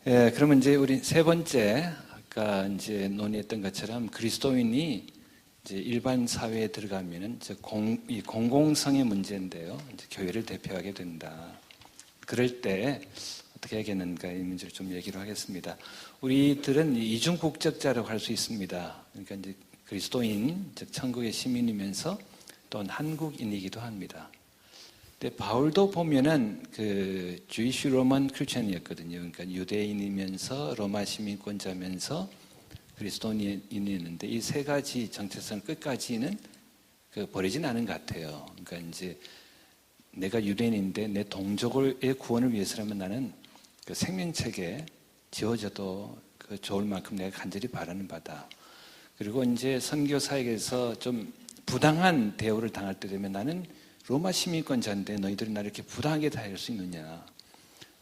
예, 그러면 이제 우리 세 번째, 아까 이제 논의했던 것처럼 그리스도인이 이제 일반 사회에 들어가면은 이 공공성의 문제인데요. 이제 교회를 대표하게 된다. 그럴 때 어떻게 하겠는가 이 문제를 좀 얘기를 하겠습니다. 우리들은 이중 국적자라고 할 수 있습니다. 그러니까 이제 그리스도인, 즉 천국의 시민이면서 또한 한국인이기도 합니다. 근데 바울도 보면은 그 주이시 로만 크리스천이었거든요. 그러니까 유대인이면서 로마 시민권자면서 그리스도인이었는데 이 세 가지 정체성 끝까지는 버리진 않은 것 같아요. 그러니까 이제 내가 유대인인데 내 동족의 구원을 위해서라면 나는 그 생명책에 지워져도 그 좋을 만큼 내가 간절히 바라는 바다. 그리고 이제 선교사에게서 좀 부당한 대우를 당할 때 되면 나는 로마 시민권자인데 너희들이 나를 이렇게 부당하게 대할 수 있느냐.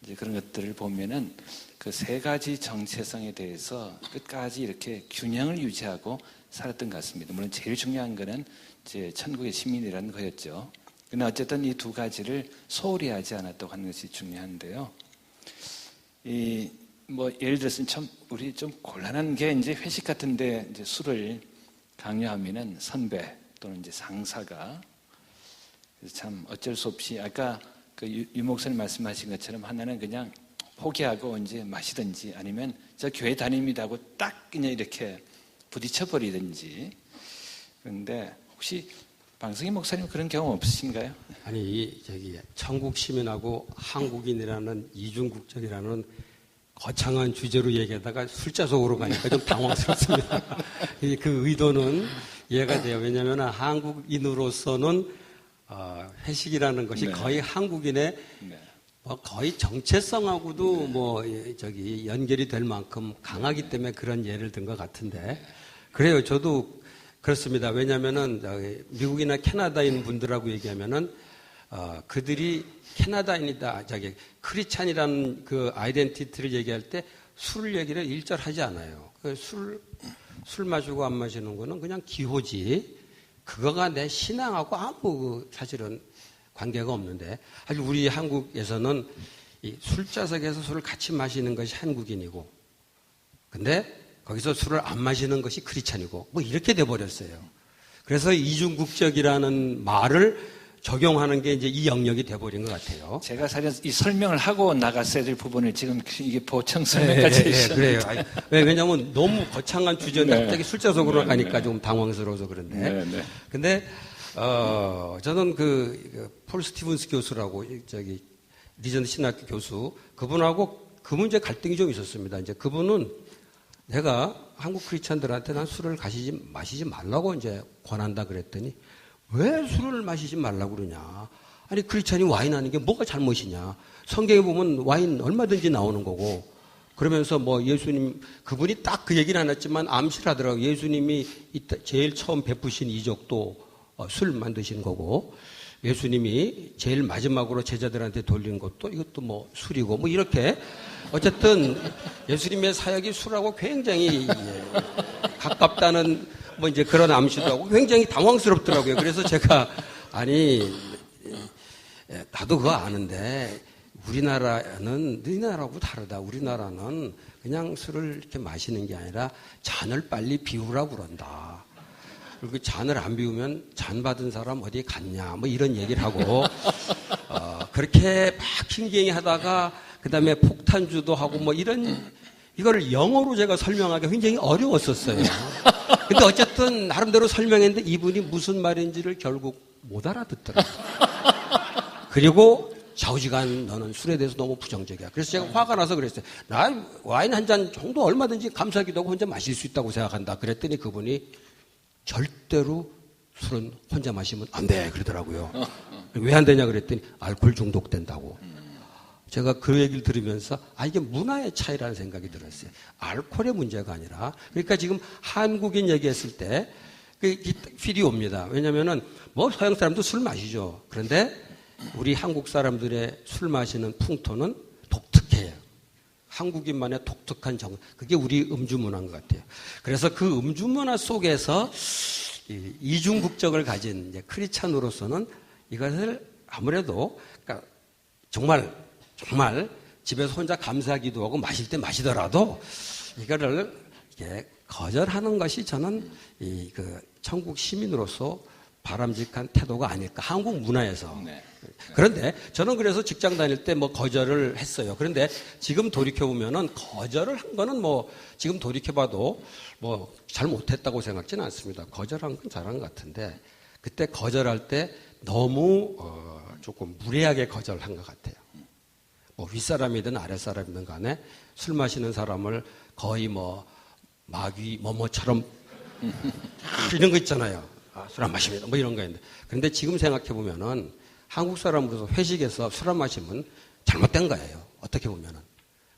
이제 그런 것들을 보면은 그 세 가지 정체성에 대해서 끝까지 이렇게 균형을 유지하고 살았던 것 같습니다. 물론 제일 중요한 거는 이제 천국의 시민이라는 거였죠. 그러나 어쨌든 이 두 가지를 소홀히 하지 않았다고 하는 것이 중요한데요. 예를 들어서 참 우리 좀 곤란한 게 이제 회식 같은데 이제 술을 강요하면은 선배 또는 이제 상사가 참 어쩔 수 없이 아까 그 유 목사님 말씀하신 것처럼 하나는 그냥 포기하고 이제 마시든지 아니면 저 교회 다닙니다 하고 딱 그냥 이렇게 부딪혀 버리든지. 그런데 혹시 방승희 목사님 그런 경험 없으신가요? 아니 천국 시민하고 한국인이라는 이중국적이라는 거창한 주제로 얘기하다가 술자속으로 가니까 좀 당황스럽습니다. 그 의도는 이해가 돼요. 왜냐하면 한국인으로서는 회식이라는 것이 네. 거의 한국인의 네. 거의 정체성하고도 네. 연결이 될 만큼 강하기 때문에 그런 예를 든 것 같은데 그래요. 저도 그렇습니다. 왜냐하면은 미국이나 캐나다인 분들하고 얘기하면은 그들이 캐나다인이다, 크리스찬이라는 그 아이덴티티를 얘기할 때 술 얘기를 일절하지 않아요. 술 마시고 안 마시는 거는 그냥 기호지. 그거가 내 신앙하고 아무 사실은 관계가 없는데, 사실 우리 한국에서는 이 술자석에서 술을 같이 마시는 것이 한국인이고, 근데 거기서 술을 안 마시는 것이 크리스찬이고, 뭐 이렇게 돼버렸어요. 그래서 이중국적이라는 말을 적용하는 게 이제 이 영역이 돼버린 것 같아요. 제가 사실 이 설명을 하고 나갔어야 될 부분을 지금 이게 보충 설명까지 네, 그래요. 왜냐하면 너무 거창한 주제인데 네. 갑자기 술자석으로 네, 가니까 네. 좀 당황스러워서 그런데. 네, 네. 근데 저는 폴 스티븐스 교수라고 리전트 신학교 교수 그분하고 그 문제 갈등이 좀 있었습니다. 이제 그분은 내가 한국 크리스찬들한테 난 술을 마시지 말라고 이제 권한다 그랬더니 왜 술을 마시지 말라고 그러냐. 아니 크리스찬이 와인 하는 게 뭐가 잘못이냐. 성경에 보면 와인 얼마든지 나오는 거고 그러면서 뭐 예수님 그분이 딱 그 얘기는 안 했지만 암시하더라고요. 예수님이 제일 처음 베푸신 이적도 술 만드신 거고 예수님이 제일 마지막으로 제자들한테 돌린 것도 이것도 뭐 술이고 뭐 이렇게 어쨌든 예수님의 사역이 술하고 굉장히 가깝다는 뭐 이제 그런 암시도 하고 굉장히 당황스럽더라고요. 그래서 제가 아니 나도 그거 아는데 우리나라는 너희 나라하고 다르다. 우리나라는 그냥 술을 이렇게 마시는 게 아니라 잔을 빨리 비우라고 그런다. 그리고 잔을 안 비우면 잔 받은 사람 어디에 갔냐 뭐 이런 얘기를 하고 그렇게 막 킹갱이 하다가 그다음에 폭탄주도 하고 뭐 이거를 영어로 제가 설명하기가 굉장히 어려웠었어요. 근데 어쨌든 나름대로 설명했는데 이분이 무슨 말인지를 결국 못 알아듣더라고요. 그리고 좌우지간 너는 술에 대해서 너무 부정적이야. 그래서 제가 화가 나서 그랬어요. 나 와인 한 잔 정도 얼마든지 감사하기도 하고 혼자 마실 수 있다고 생각한다. 그랬더니 그분이 절대로 술은 혼자 마시면 안 돼 그러더라고요. 왜 안 되냐 그랬더니 알코올 중독된다고. 제가 그 얘기를 들으면서 이게 문화의 차이라는 생각이 들었어요. 알코올의 문제가 아니라 그러니까 지금 한국인 얘기했을 때 필이 옵니다. 왜냐하면은 뭐 서양 사람도 술 마시죠. 그런데 우리 한국 사람들의 술 마시는 풍토는 독특해요. 한국인만의 독특한 그게 우리 음주 문화인 것 같아요. 그래서 그 음주 문화 속에서 이중 국적을 가진 이제 크리스찬으로서는 이것을 아무래도 그러니까 정말 집에서 혼자 감사기도 하고 마실 때 마시더라도 이거를 이게 거절하는 것이 저는 그 천국 시민으로서 바람직한 태도가 아닐까 한국 문화에서. 네. 그런데 저는 그래서 직장 다닐 때 뭐 거절을 했어요. 그런데 지금 돌이켜 보면은 거절을 한 거는 뭐 지금 돌이켜 봐도 뭐 잘 못했다고 생각지는 않습니다. 거절한 건 잘한 것 같은데 그때 거절할 때 너무 조금 무례하게 거절한 것 같아요. 뭐 윗사람이든 아랫사람이든 간에 술 마시는 사람을 거의 뭐 마귀 뭐뭐처럼 이런 거 있잖아요. 술 안 마십니다. 뭐 이런 거 있는데. 그런데 지금 생각해 보면은 한국 사람으로서 회식에서 술 안 마시면 잘못된 거예요. 어떻게 보면은.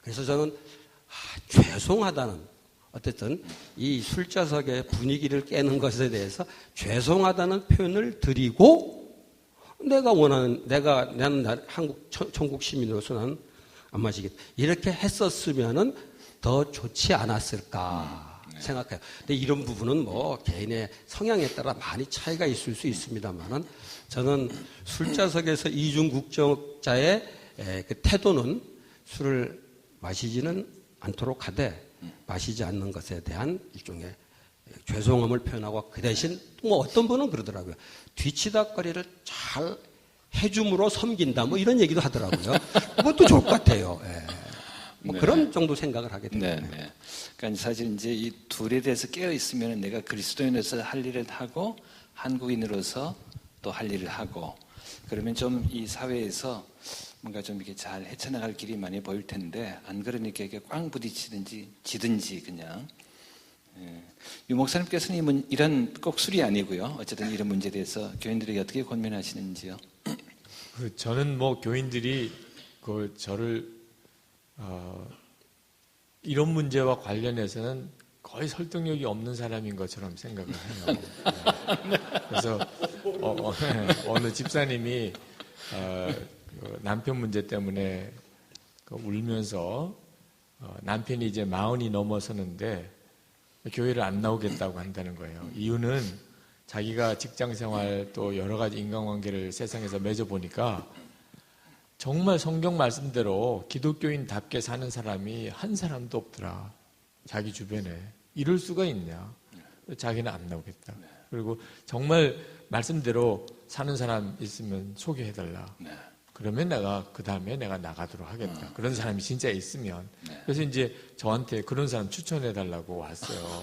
그래서 저는 죄송하다는 어쨌든 이 술자석의 분위기를 깨는 것에 대해서 죄송하다는 표현을 드리고 내가 원하는 나는 한국 천국 시민으로서 나는 안 마시겠다. 이렇게 했었으면은 더 좋지 않았을까 생각해요. 근데 이런 부분은 뭐 개인의 성향에 따라 많이 차이가 있을 수 있습니다만은 저는 술자석에서 이중 국적자의 그 태도는 술을 마시지는 않도록 하되 마시지 않는 것에 대한 일종의 죄송함을 표현하고 그 대신 뭐 어떤 분은 그러더라고요. 뒤치다거리를 잘 해줌으로 섬긴다 뭐 이런 얘기도 하더라고요. 그것도 좋을 것 같아요. 예. 뭐 네. 그런 정도 생각을 하게 됩니다. 네, 네. 그러니까 사실 이제 이 둘에 대해서 깨어 있으면 내가 그리스도인으로서 할 일을 하고 한국인으로서 또 할 일을 하고 그러면 좀 이 사회에서 뭔가 좀 이렇게 잘 헤쳐나갈 길이 많이 보일 텐데 안 그러니까 이게 꽝 부딪히든지 지든지 그냥. 예. 유 목사님께서는 이런 꼭 술이 아니고요. 어쨌든 이런 문제에 대해서 교인들에게 어떻게 권면하시는지요? 저는 뭐 교인들이 저를 이런 문제와 관련해서는 거의 설득력이 없는 사람인 것처럼 생각을 해요. 네. 그래서 어느 집사님이 그 남편 문제 때문에 울면서 남편이 이제 40이 넘어서는데 교회를 안 나오겠다고 한다는 거예요. 이유는 자기가 직장생활 또 여러 가지 인간관계를 세상에서 맺어보니까 정말 성경 말씀대로 기독교인답게 사는 사람이 한 사람도 없더라. 자기 주변에. 이럴 수가 있냐. 자기는 안 나오겠다. 그리고 정말 말씀대로 사는 사람 있으면 소개해달라. 그러면 내가 그 다음에 내가 나가도록 하겠다. 그런 사람이 진짜 있으면. 그래서 이제 저한테 그런 사람 추천해달라고 왔어요.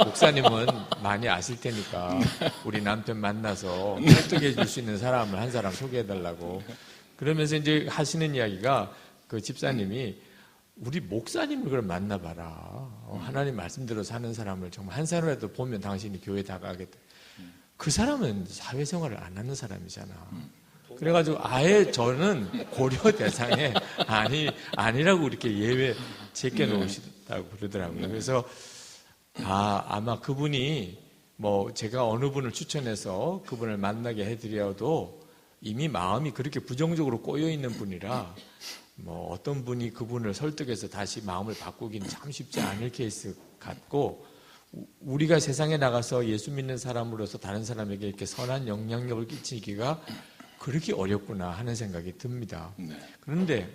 목사님은 많이 아실 테니까 우리 남편 만나서 설득해 줄 수 있는 사람을 한 사람 소개해달라고. 그러면서 이제 하시는 이야기가 그 집사님이 우리 목사님을 그럼 만나봐라. 하나님 말씀대로 사는 사람을 정말 한 사람이라도 보면 당신이 교회 다가가겠다. 그 사람은 사회생활을 안 하는 사람이잖아. 그래가지고 아예 저는 고려 대상에 아니라고 이렇게 예외 제껴놓으시다고 그러더라고요. 그래서 아마 그분이 뭐 제가 어느 분을 추천해서 그분을 만나게 해드려도 이미 마음이 그렇게 부정적으로 꼬여있는 분이라 뭐 어떤 분이 그분을 설득해서 다시 마음을 바꾸기는 참 쉽지 않을 케이스 같고 우리가 세상에 나가서 예수 믿는 사람으로서 다른 사람에게 이렇게 선한 영향력을 끼치기가 그렇게 어렵구나 하는 생각이 듭니다. 그런데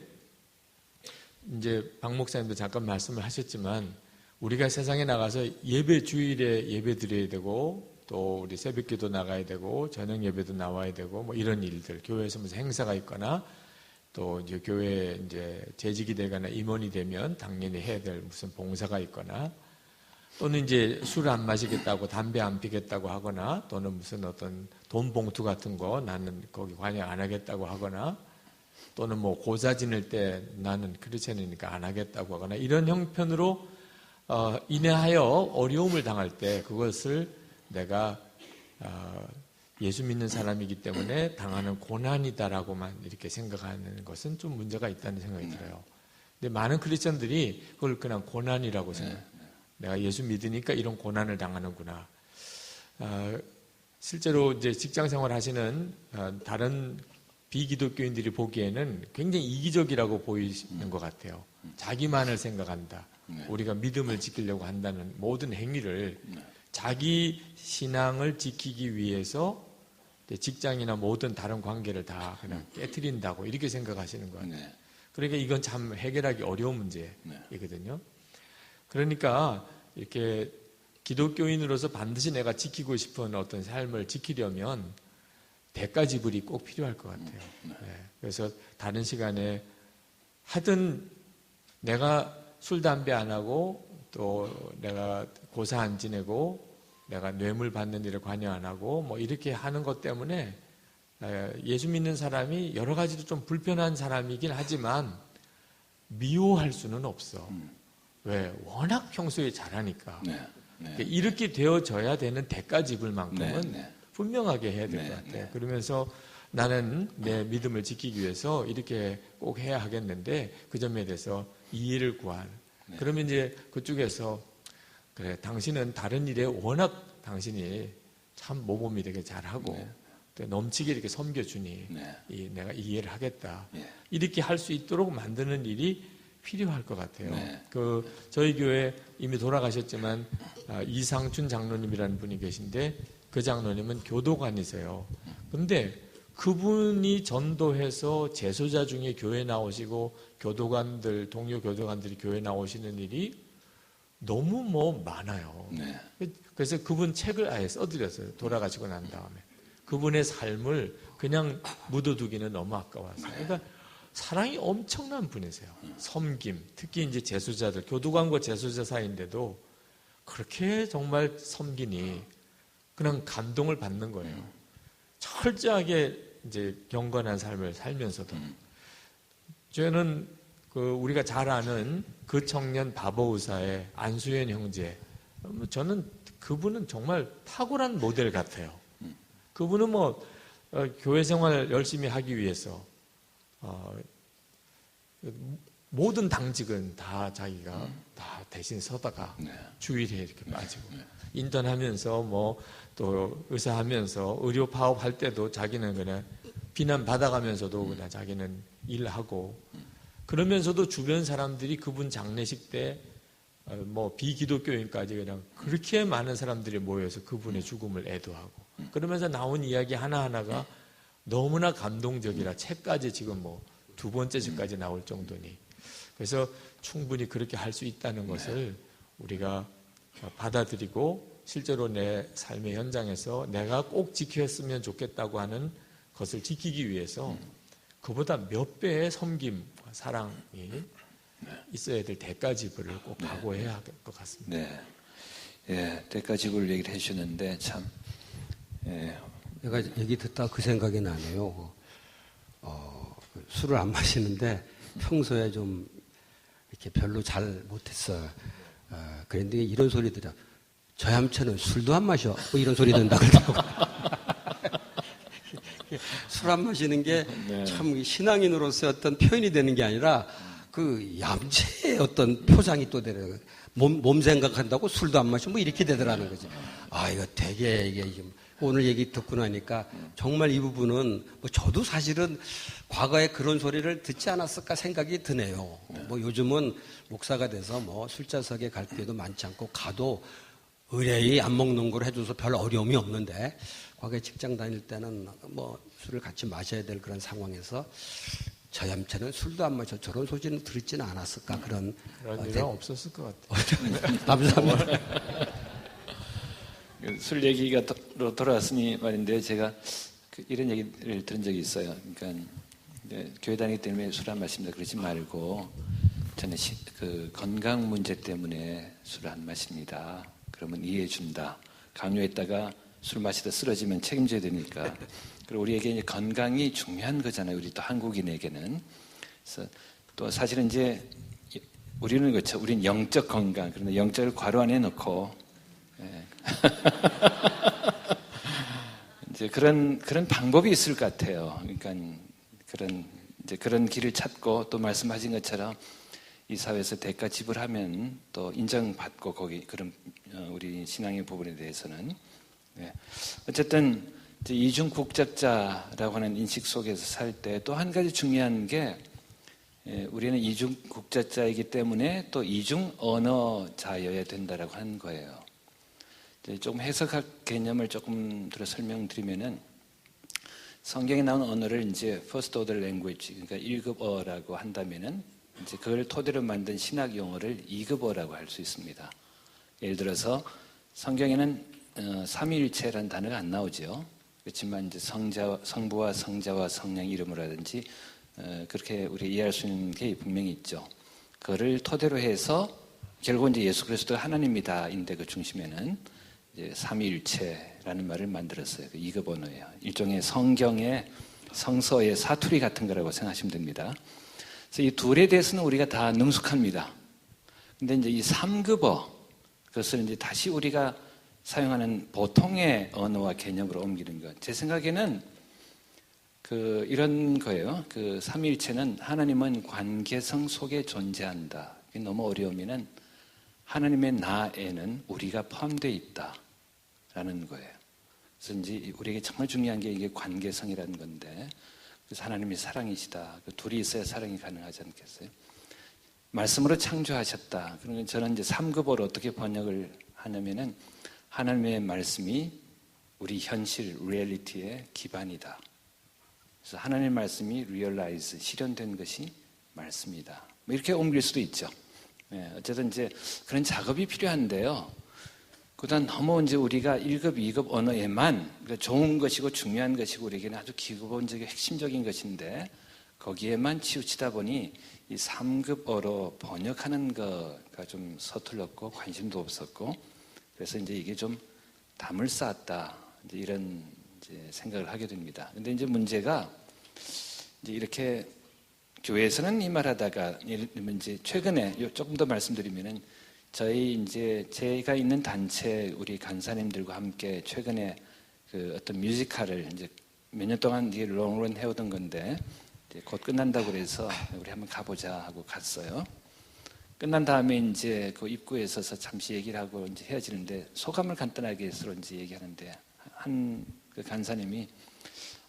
이제 박 목사님도 잠깐 말씀을 하셨지만 우리가 세상에 나가서 주일에 예배 드려야 되고 또 우리 새벽기도 나가야 되고 저녁 예배도 나와야 되고 뭐 이런 일들 교회에서 무슨 행사가 있거나 또 이제 교회에 이제 재직이 되거나 임원이 되면 당연히 해야 될 무슨 봉사가 있거나 또는 이제 술 안 마시겠다고 담배 안 피겠다고 하거나 또는 무슨 어떤 돈 봉투 같은 거 나는 거기 관여 안 하겠다고 하거나 또는 뭐 고사 지낼 때 나는 크리스천이니까 안 하겠다고 하거나 이런 형편으로 인해하여 어려움을 당할 때 그것을 내가 예수 믿는 사람이기 때문에 당하는 고난이다라고만 이렇게 생각하는 것은 좀 문제가 있다는 생각이 들어요. 근데 많은 크리스천들이 그걸 그냥 고난이라고 생각해요. 내가 예수 믿으니까 이런 고난을 당하는구나. 실제로 이제 직장 생활 하시는 다른 비기독교인들이 보기에는 굉장히 이기적이라고 보이는 것 같아요. 자기만을 생각한다. 우리가 믿음을 지키려고 한다는 모든 행위를 자기 신앙을 지키기 위해서 직장이나 모든 다른 관계를 다 그냥 깨트린다고 이렇게 생각하시는 거예요. 네. 그러니까 이건 참 해결하기 어려운 문제이거든요. 그러니까 이렇게 기독교인으로서 반드시 내가 지키고 싶은 어떤 삶을 지키려면 대가 지불이 꼭 필요할 것 같아요. 네. 그래서 다른 시간에 하여튼 내가 술, 담배 안 하고 또 내가 고사 안 지내고 내가 뇌물 받는 일에 관여 안 하고 뭐 이렇게 하는 것 때문에 예수 믿는 사람이 여러 가지로 좀 불편한 사람이긴 하지만 미워할 수는 없어. 왜? 워낙 평소에 잘하니까. 네. 네. 그러니까 이렇게 되어져야 되는 대가 지불만큼은 네. 분명하게 해야 될 것 네. 같아요. 그러면서 나는 내 믿음을 지키기 위해서 이렇게 꼭 해야 하겠는데 그 점에 대해서 이해를 구할. 그러면 이제 그쪽에서 그래 당신은 다른 일에 워낙 당신이 참 모범이 되게 잘하고 또 넘치게 이렇게 섬겨주니 내가 이해를 하겠다. 이렇게 할 수 있도록 만드는 일이 필요할 것 같아요. 그 저희 교회 이미 돌아가셨지만 이상춘 장로님이라는 분이 계신데 그 장로님은 교도관이세요. 그런데 그분이 전도해서 재소자 중에 교회 나오시고 교도관들 동료 교도관들이 교회 나오시는 일이 너무 많아요. 그래서 그분 책을 아예 써드렸어요. 돌아가시고 난 다음에 그분의 삶을 그냥 묻어두기는 너무 아까워서. 그러니까 사랑이 엄청난 분이세요. 섬김, 특히 이제 재소자들, 교도관과 재소자 사이인데도 그렇게 정말 섬기니 그냥 감동을 받는 거예요. 철저하게 이제 경건한 삶을 살면서도. 저는 우리가 잘 아는 그 청년 바보 의사의 안수현 형제, 저는 그분은 정말 탁월한 모델 같아요. 그분은 교회 생활 열심히 하기 위해서 모든 당직은 다 자기가 다 대신 서다가 주일에 이렇게 빠지고 인턴하면서 또 의사하면서 의료 파업할 때도 자기는 그냥 비난 받아가면서도 그냥 자기는 일하고 그러면서도 주변 사람들이 그분 장례식 때 비기독교인까지 그냥 그렇게 많은 사람들이 모여서 그분의 죽음을 애도하고 그러면서 나온 이야기 하나하나가 너무나 감동적이라 책까지 지금 2번째 책까지 나올 정도니 그래서 충분히 그렇게 할 수 있다는 것을 우리가 받아들이고 실제로 내 삶의 현장에서 내가 꼭 지켰으면 좋겠다고 하는 것을 지키기 위해서 그보다 몇 배의 섬김과 사랑이 있어야 될 대가 지불을 꼭 각오해야 할 것 같습니다. 네. 예, 대가 지불 얘기를 해주셨는데 참. 예. 내가 얘기 듣다 그 생각이 나네요. 술을 안 마시는데 평소에 좀 이렇게 별로 잘 못했어요. 그런데 이런 소리 들어. 저 얌체는 술도 안 마셔. 이런 소리 듣는다 그러더라고. 술 안 마시는 게 참 신앙인으로서의 어떤 표현이 되는 게 아니라 그 얌체의 어떤 표상이 또 되는 몸 생각한다고 술도 안 마시고 이렇게 되더라는 거지. 이거 되게 이게 오늘 얘기 듣고 나니까 정말 이 부분은 저도 사실은 과거에 그런 소리를 듣지 않았을까 생각이 드네요. 요즘은 목사가 돼서 술자석에 갈 기회도 많지 않고 가도 의뢰이 안 먹는 걸 해줘서 별 어려움이 없는데 과거에 직장 다닐 때는 술을 같이 마셔야 될 그런 상황에서 저 얌체는 술도 안 마셔 저런 소리는 들었지는 않았을까 그런 일은 없었을 것 같아요. 감사합니다. 술 얘기가 돌아왔으니 말인데 제가 이런 얘기를 들은 적이 있어요. 그러니까 교회 다니기 때문에 술 안 마십니다. 그러지 말고 저는 그 건강 문제 때문에 술을 안 마십니다. 그러면 이해해 준다. 강요했다가 술 마시다 쓰러지면 책임져야 되니까. 그리고 우리에게 이제 건강이 중요한 거잖아요. 우리 또 한국인에게는. 그래서 또 사실은 이제 우리는 그렇죠. 우리는 영적 건강. 그런데 영적을 괄호 안에 넣고 이제 그런 방법이 있을 것 같아요. 그러니까 그런 길을 찾고 또 말씀하신 것처럼 이 사회에서 대가 지불하면 또 인정받고 그런 우리 신앙의 부분에 대해서는 어쨌든 이중 국적자라고 하는 인식 속에서 살 때 또 한 가지 중요한 게 우리는 이중 국적자이기 때문에 또 이중 언어자여야 된다라고 하는 거예요. 이제 조금 해석학 개념을 조금 들어 설명드리면은 성경에 나오는 언어를 이제 first order language, 그러니까 1급어라고 한다면은 이제 그걸 토대로 만든 신학 용어를 2급어라고 할 수 있습니다. 예를 들어서 성경에는 삼위일체라는 단어가 안 나오죠. 그렇지만 이제 성부와 성자와 성령 이름으로라든지 그렇게 우리 이해할 수 있는 게 분명히 있죠. 그거를 토대로 해서 결국 이제 예수 그리스도가 하나님이다인데 그 중심에는 이제 삼위일체라는 말을 만들었어요. 그 2급 언어예요. 일종의 성경의 성서의 사투리 같은 거라고 생각하시면 됩니다. 그래서 이 둘에 대해서는 우리가 다 능숙합니다. 근데 이제 이 3급어, 그것을 이제 다시 우리가 사용하는 보통의 언어와 개념으로 옮기는 것. 제 생각에는 이런 거예요. 그 삼위일체는 하나님은 관계성 속에 존재한다. 이게 너무 어려우면은 하나님의 나에는 우리가 포함되어 있다라는 거예요. 그래서 이제 우리에게 정말 중요한 게 이게 관계성이라는 건데, 그래서 하나님이 사랑이시다. 그 둘이 있어야 사랑이 가능하지 않겠어요? 말씀으로 창조하셨다. 그러면 저는 이제 3급어로 어떻게 번역을 하냐면은 하나님의 말씀이 우리 현실, 리얼리티의 기반이다. 그래서 하나님의 말씀이 realize, 실현된 것이 말씀이다. 뭐 이렇게 옮길 수도 있죠. 예, 어쨌든 이제 그런 작업이 필요한데요. 그다음 너무 이제 우리가 1급, 2급 언어에만 그러니까 좋은 것이고 중요한 것이고 우리에게는 아주 기본적인 핵심적인 것인데 거기에만 치우치다 보니 이 3급어로 번역하는 거가 좀 서툴렀고 관심도 없었고 그래서 이제 이게 좀 담을 쌓았다 이제 이런 이제 생각을 하게 됩니다. 근데 이제 문제가 이제 이렇게 교회에서는 이 말하다가 이제 최근에 조금 더 말씀드리면은 저희 이제 제가 있는 단체 우리 간사님들과 함께 최근에 그 어떤 뮤지컬을 이제 몇 년 동안 이게 롱런 해오던 건데 이제 곧 끝난다고 그래서 우리 한번 가보자 하고 갔어요. 끝난 다음에 이제 그 입구에 서서 잠시 얘기를 하고 이제 헤어지는데 소감을 간단하게 서로 이제 얘기하는데 한 그 간사님이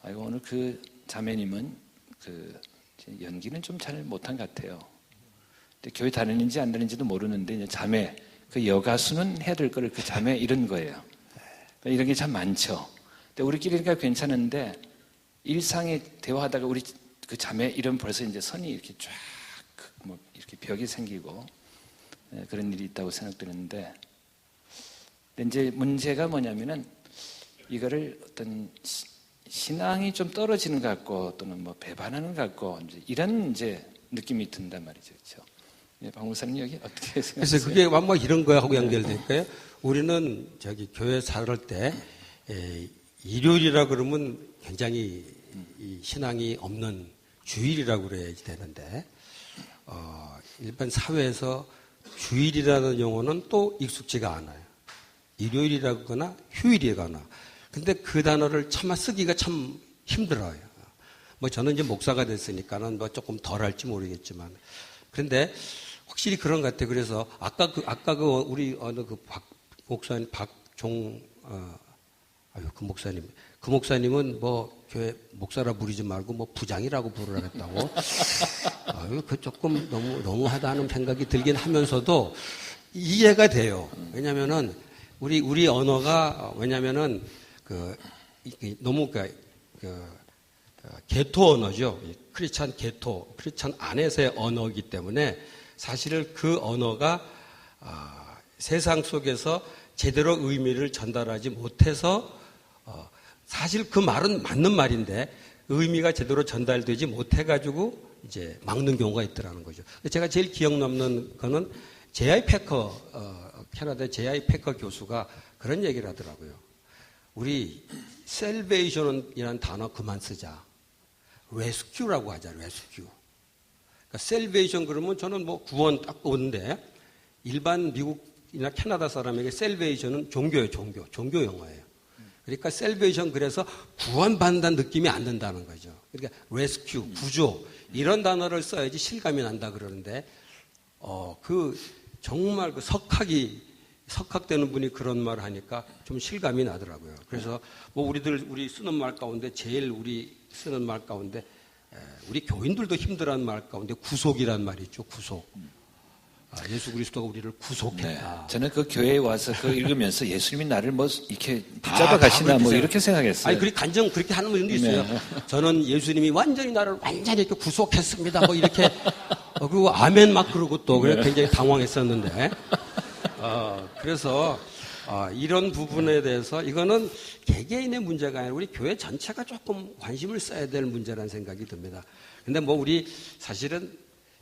아이고 오늘 그 자매님은 그 연기는 좀 잘 못한 것 같아요. 근데 교회 다니는지 안 다니는지도 모르는데 이제 자매 그 여가수는 해야 될 거를 그 자매 이런 거예요. 그러니까 이런 게 참 많죠. 근데 우리끼리니까 괜찮은데 일상에 대화하다가 우리 그 자매 이름 벌써 이제 선이 이렇게 쫙 뭐 이렇게 벽이 생기고 그런 일이 있다고 생각되는데 근데 이제 문제가 뭐냐면은 이거를 어떤 신앙이 좀 떨어지는 것 같고 또는 뭐 배반하는 것 같고 이제 이런 이제 느낌이 든단 말이죠, 그렇죠? 예, 박 목사님 여기 어떻게 생각하세요? 그래서 그게 뭐 이런 거하고 연결될까요? 우리는 저기 교회 살을 때 일요일이라 그러면 굉장히 이 신앙이 없는 주일이라고 그래야지 되는데 일반 사회에서 주일이라는 용어는 또 익숙지가 않아요. 일요일이라거나 휴일이거나. 근데 그 단어를 차마 쓰기가 참 힘들어요. 뭐 저는 이제 목사가 됐으니까는 뭐 조금 덜 할지 모르겠지만. 그런데 확실히 그런 것 같아요. 그래서 아까 우리 어느 그 박 목사님, 그 목사님은 뭐 교회 목사라 부르지 말고 뭐 부장이라고 부르라 했다고. 그 조금 너무하다 하는 생각이 들긴 하면서도 이해가 돼요. 왜냐면은 우리 언어가 왜냐면은 너무 개토 언어죠. 크리스찬 개토, 크리스찬 안에서의 언어이기 때문에 사실 그 언어가 세상 속에서 제대로 의미를 전달하지 못해서 사실 그 말은 맞는 말인데 의미가 제대로 전달되지 못해가지고 이제 막는 경우가 있더라는 거죠. 제가 제일 기억 남는 거는 J.I. 패커, 캐나다 J.I. 패커 교수가 그런 얘기를 하더라고요. 우리 셀베이션이라는 단어 그만 쓰자. 레스큐라고 하자, 레스큐. 그러니까 셀베이션 그러면 저는 뭐 구원 딱 오는데 일반 미국이나 캐나다 사람에게 셀베이션은 종교예요, 종교 용어예요. 그러니까 셀베이션 그래서 구원받는다는 느낌이 안 든다는 거죠. 그러니까 레스큐, 구조 이런 단어를 써야지 실감이 난다 그러는데 정말 그 석학되는 분이 그런 말을 하니까 좀 실감이 나더라고요. 그래서 뭐 우리 쓰는 말 가운데 제일 우리 쓰는 말 가운데 우리 교인들도 힘들어하는 말 가운데 구속이란 말이 있죠. 구속. 예수 그리스도가 우리를 구속했다. 저는 그 교회에 와서 그거 읽으면서 예수님이 나를 뭐 이렇게 붙잡아 가시나 뭐 이렇게 생각했어요. 아니, 간증 그렇게 하는 분도 있어요. 네. 저는 예수님이 나를 완전히 이렇게 구속했습니다. 뭐 이렇게, 그리고 아멘 막 그러고 또, 그래 굉장히 당황했었는데. 그래서, 이런 부분에 대해서 이거는 개개인의 문제가 아니라 우리 교회 전체가 조금 관심을 써야 될 문제라는 생각이 듭니다. 근데 뭐 우리 사실은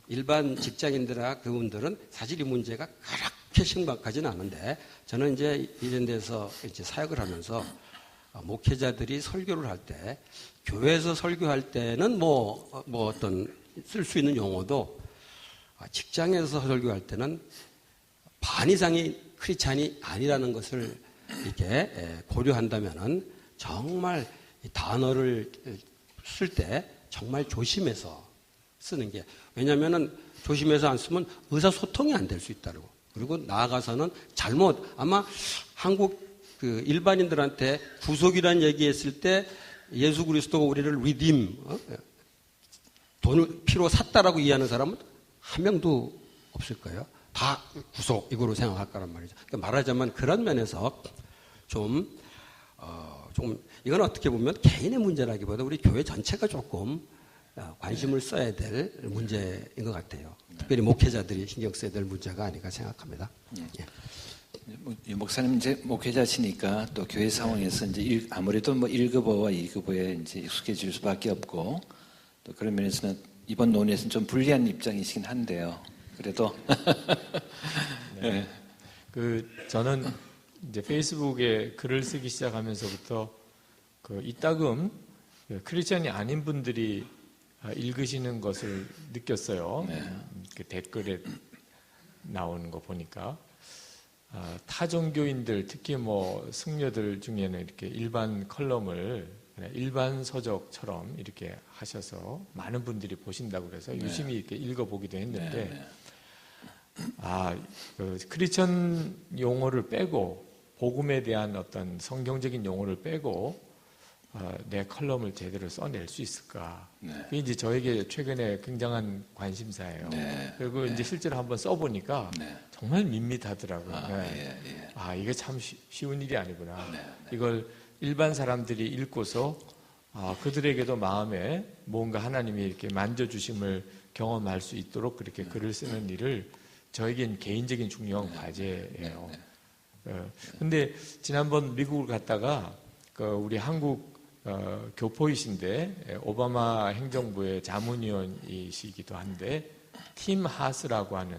일반 직장인들이나 그분들은 사실 이 문제가 그렇게 심각하지는 않은데 저는 이제 이런 데서 이제 사역을 하면서 목회자들이 설교를 할 때 교회에서 설교할 때는 뭐 어떤 쓸 수 있는 용어도 직장에서 설교할 때는 반 이상이 크리스찬이 아니라는 것을 이렇게 고려한다면은 정말 이 단어를 쓸 때 정말 조심해서 쓰는 게, 왜냐면은 조심해서 안 쓰면 의사소통이 안 될 수 있다고. 그리고 나아가서는 아마 한국 그 일반인들한테 구속이라는 얘기했을 때 예수 그리스도가 우리를 리딤, 돈을 피로 샀다라고 이해하는 사람은 한 명도 없을 거예요. 다 구속, 이거로 생각할 거란 말이죠. 그러니까 말하자면 그런 면에서 좀 이건 어떻게 보면 개인의 문제라기보다 우리 교회 전체가 조금 관심을 써야 될 문제인 것 같아요. 특별히 목회자들이 신경 써야 될 문제가 아닌가 생각합니다. 예. 이 목사님 이제 목회자시니까 또 교회 상황에서 이제 아무래도 뭐 1급어와 2급어에 이제 익숙해질 수밖에 없고, 또 그런 면에서는 이번 논의에서는 좀 불리한 입장이시긴 한데요. 그래도 네. 저는 이제 페이스북에 글을 쓰기 시작하면서부터 이따금 크리스천이 아닌 분들이 읽으시는 것을 느꼈어요. 네. 그 댓글에 나오는 거 보니까 타 종교인들, 특히 뭐 승려들 중에는 이렇게 일반 컬럼을 일반 서적처럼 이렇게 하셔서 많은 분들이 보신다고 그래서 유심히 이렇게 읽어보기도 했는데, 크리스천 용어를 빼고 복음에 대한 어떤 성경적인 용어를 빼고 내 컬럼을 제대로 써낼 수 있을까? 그게 이제 저에게 최근에 굉장한 관심사예요. 그리고 이제 실제로 한번 써보니까 정말 밋밋하더라고요. 이게 참 쉬운 일이 아니구나. 이걸 일반 사람들이 읽고서 그들에게도 마음에 뭔가 하나님이 이렇게 만져주심을 경험할 수 있도록 그렇게 글을 쓰는 일을 저에겐 개인적인 중요한 과제예요. 근데 지난번 미국을 갔다가 우리 한국 교포이신데 오바마 행정부의 자문위원이시기도 한데 팀 하스라고 하는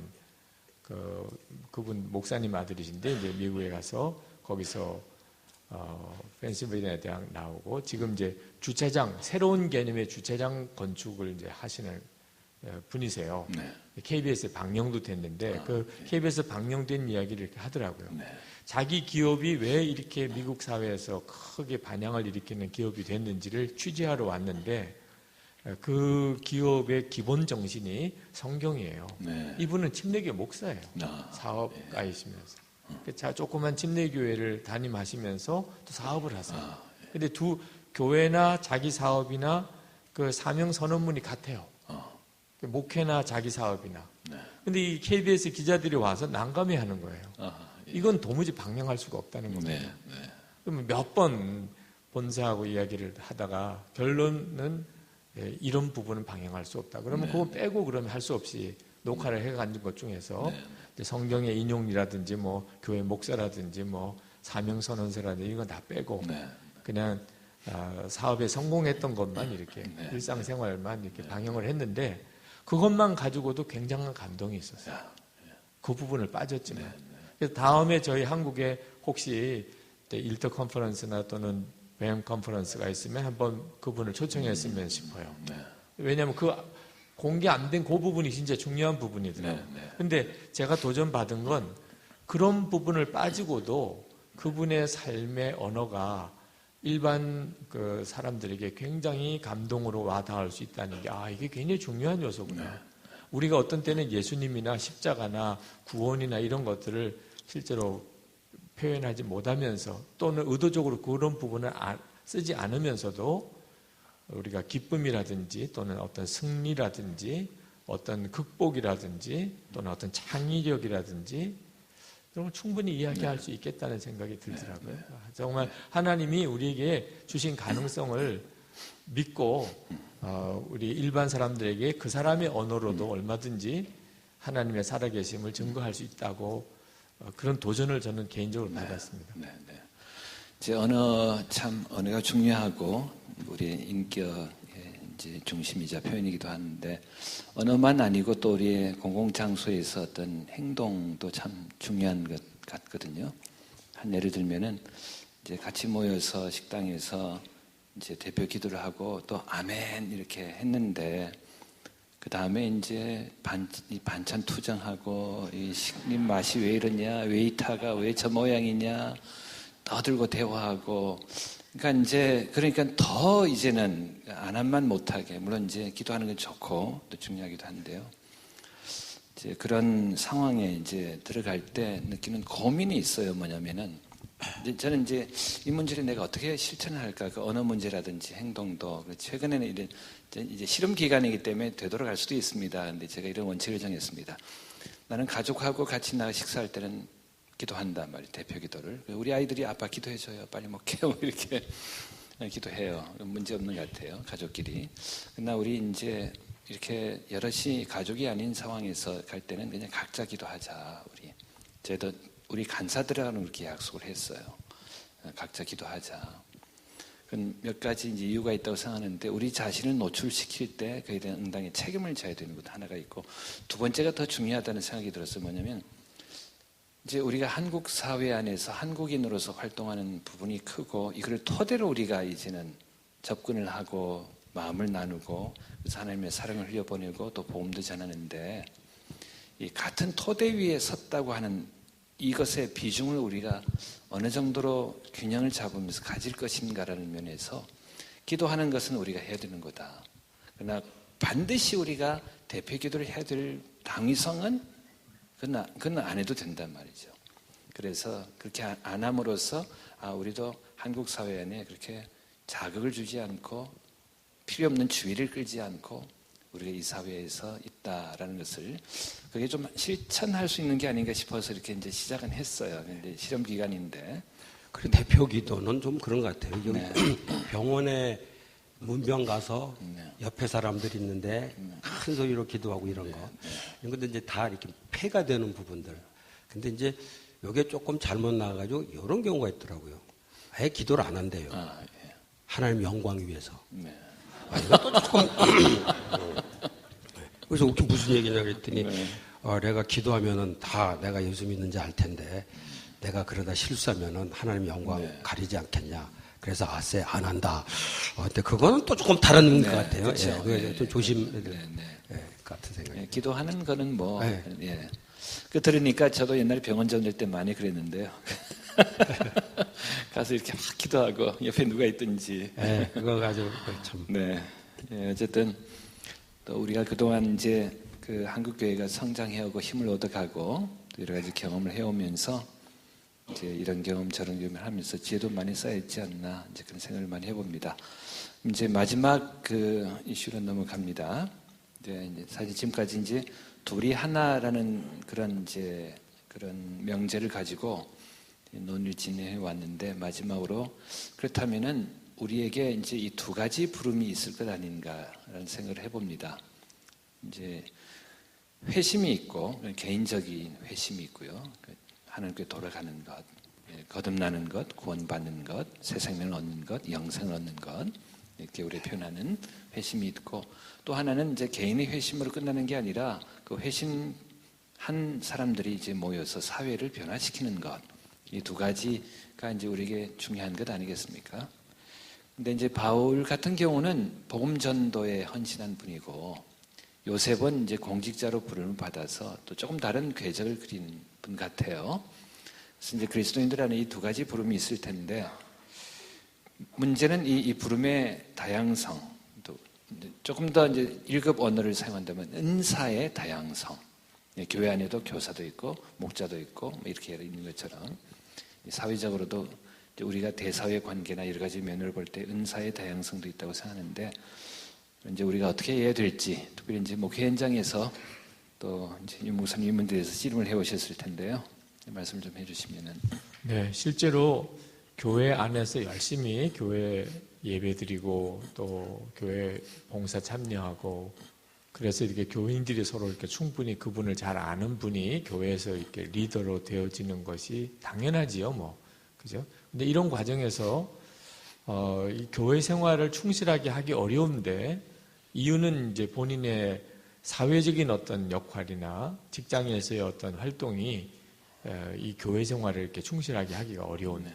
그분 목사님 아들이신데 이제 미국에 가서 거기서 펜실베이니아 대학 나오고 지금 이제 주차장, 새로운 개념의 주차장 건축을 이제 하시는 분이세요. KBS에 방영도 됐는데 KBS에 방영된 이야기를 이렇게 하더라고요. 자기 기업이 왜 이렇게 미국 사회에서 크게 반향을 일으키는 기업이 됐는지를 취재하러 왔는데 그 기업의 기본 정신이 성경이에요. 이분은 침례교 목사예요. 사업가이시면서. 조그만 침례교회를 담임하시면서 또 사업을 하세요. 근데 두 교회나 자기 사업이나 그 사명 선언문이 같아요. 목회나 자기 사업이나. 근데 이 KBS 기자들이 와서 난감해 하는 거예요. 이건 도무지 방영할 수가 없다는 겁니다. 그러면 몇 번 본사하고 이야기를 하다가 결론은 이런 부분은 방영할 수 없다. 그러면 그거 빼고 그러면 할 수 없이 녹화를 해간 것 중에서 성경의 인용이라든지 뭐 교회 목사라든지 뭐 사명선언서라든지 이건 다 빼고 그냥 사업에 성공했던 것만 이렇게 일상생활만 이렇게 방영을 했는데 그것만 가지고도 굉장한 감동이 있었어요. 그 부분을 빠졌지만. 그래서 다음에 저희 한국에 혹시 일터 컨퍼런스나 또는 뱀 컨퍼런스가 있으면 한번 그분을 초청했으면 싶어요. 왜냐하면 공개 안 된 그 부분이 진짜 중요한 부분이더라고요. 근데 제가 도전받은 건 그런 부분을 빠지고도 그분의 삶의 언어가 일반 그 사람들에게 굉장히 감동으로 와닿을 수 있다는 게 이게 굉장히 중요한 요소구나. 우리가 어떤 때는 예수님이나 십자가나 구원이나 이런 것들을 실제로 표현하지 못하면서 또는 의도적으로 그런 부분을 쓰지 않으면서도 우리가 기쁨이라든지 또는 어떤 승리라든지 어떤 극복이라든지 또는 어떤 창의력이라든지 그런 걸 충분히 이야기할 수 있겠다는 생각이 들더라고요. 정말 하나님이 우리에게 주신 가능성을 믿고 우리 일반 사람들에게 그 사람의 언어로도 얼마든지 하나님의 살아계심을 증거할 수 있다고 그런 도전을 저는 개인적으로 받았습니다. 이제 언어가 중요하고 우리 인격의 이제 중심이자 표현이기도 하는데 언어만 아니고 또 우리의 공공장소에서 어떤 행동도 참 중요한 것 같거든요. 한 예를 들면은 이제 같이 모여서 식당에서 이제 대표 기도를 하고 또 아멘 이렇게 했는데 그 다음에 이제 반찬 투정하고 이 식님 맛이 왜 이러냐, 웨이터가 왜 저 모양이냐 떠들고 대화하고 그러니까 더 이제는 안 한만 못하게 물론 이제 기도하는 건 좋고 또 중요하기도 한데요. 이제 그런 상황에 이제 들어갈 때 느끼는 고민이 있어요. 뭐냐면은 저는 이제 이 문제를 내가 어떻게 실천을 할까? 그 언어 문제라든지 행동도 최근에는 이제 실험 기간이기 때문에 되돌아갈 수도 있습니다. 근데 제가 이런 원칙을 정했습니다. 나는 가족하고 같이 나가 식사할 때는 기도한단 말이에요. 대표 기도를. 우리 아이들이 아빠 기도해줘요. 빨리 먹게요. 이렇게 기도해요. 문제 없는 것 같아요. 가족끼리. 그러나 우리 이제 이렇게 여럿이 가족이 아닌 상황에서 갈 때는 그냥 각자 기도하자. 저희도 우리 간사들하고는 그렇게 약속을 했어요. 각자 기도하자. 몇 가지 이제 이유가 있다고 생각하는데 우리 자신을 노출시킬 때 그에 대한 응당의 책임을 져야 되는 것 하나가 있고 두 번째가 더 중요하다는 생각이 들었어요. 뭐냐면 이제 우리가 한국 사회 안에서 한국인으로서 활동하는 부분이 크고 이걸 토대로 우리가 이제는 접근을 하고 마음을 나누고 그래서 하나님의 사랑을 흘려보내고 또 복음도 전하는데 이 같은 토대 위에 섰다고 하는 이것의 비중을 우리가 어느 정도로 균형을 잡으면서 가질 것인가라는 면에서 기도하는 것은 우리가 해야 되는 거다. 그러나 반드시 우리가 대표 기도를 해야 될 당위성은 그건 안 해도 된단 말이죠. 그래서 그렇게 안 함으로써 우리도 한국 사회 안에 그렇게 자극을 주지 않고 필요 없는 주의를 끌지 않고 우리가 이 사회에서 있다라는 것을 그게 좀 실천할 수 있는 게 아닌가 싶어서 이렇게 이제 시작은 했어요. 근데 실험 기간인데. 그리고 대표 기도는 좀 그런 것 같아요. 네. 병원에 문병 가서 옆에 사람들이 있는데 큰 소리로 기도하고 이런 거. 이런 것도 이제 다 이렇게 폐가 되는 부분들. 근데 이제 이게 조금 잘못 나와가지고 이런 경우가 있더라고요. 아예 기도를 안 한대요. 하나님 영광 위해서. 이것도 조금. 그래서 웃긴 무슨 얘기냐 그랬더니 내가 기도하면은 다 내가 예수 믿는지 알 텐데 내가 그러다 실수하면은 하나님 영광 가리지 않겠냐. 그래서 아세 안 한다. 근데 그거는 또 조금 다른 것 같아요. 그렇죠. 그래서 좀 조심해야 될 같은 생각이. 기도하는 거는 뭐 그 들으니까 저도 옛날에 병원 전될 때 많이 그랬는데요. 가서 이렇게 막 기도하고 옆에 누가 있든지. 그거 가지고 참. 어쨌든 또 우리가 그동안 이제 그 한국 교회가 성장해오고 힘을 얻어가고 또 여러 가지 경험을 해오면서 이제 이런 경험 저런 경험을 하면서 지혜도 많이 쌓였지 않나 이제 그런 생각을 많이 해봅니다. 이제 마지막 그 이슈로 넘어갑니다. 이제 사실 지금까지 이제 둘이 하나라는 그런 명제를 가지고 논의를 진행해 왔는데 마지막으로 그렇다면은 우리에게 이제 이 두 가지 부름이 있을 것 아닌가라는 생각을 해봅니다. 이제 회심이 있고 개인적인 회심이 있고요. 하나님께 돌아가는 것, 거듭나는 것, 구원받는 것, 새 생명을 얻는 것, 영생을 얻는 것 이렇게 우리 표현하는 회심이 있고 또 하나는 이제 개인의 회심으로 끝나는 게 아니라 그 회심한 사람들이 이제 모여서 사회를 변화시키는 것 이 두 가지가 이제 우리에게 중요한 것 아니겠습니까? 근데 이제 바울 같은 경우는 복음 전도에 헌신한 분이고 요셉은 이제 공직자로 부름을 받아서 또 조금 다른 궤적을 그린 분 같아요. 그래서 이제 그리스도인들 안에 이 두 가지 부름이 있을 텐데 문제는 이 부름의 다양성, 또 조금 더 이제 1급 언어를 사용한다면 은사의 다양성. 교회 안에도 교사도 있고 목자도 있고 이렇게 있는 것처럼 사회적으로도 우리가 대사회 관계나 여러 가지 면을 볼 때 은사의 다양성도 있다고 생각하는데 이제 우리가 어떻게 해야 될지, 특별히 이제 목회 현장에서 또 이제 이 목사님 이문에 대해서 씨름을 해오셨을 텐데요. 말씀 좀 해주시면은. 네, 실제로 교회 안에서 열심히 교회 예배드리고 또 교회 봉사 참여하고 그래서 이렇게 교인들이 서로 이렇게 충분히 그분을 잘 아는 분이 교회에서 이렇게 리더로 되어지는 것이 당연하지요, 뭐. 그죠? 근데 이런 과정에서, 이 교회 생활을 충실하게 하기 어려운데 이유는 이제 본인의 사회적인 어떤 역할이나 직장에서의 어떤 활동이 이 교회 생활을 이렇게 충실하게 하기가 어려운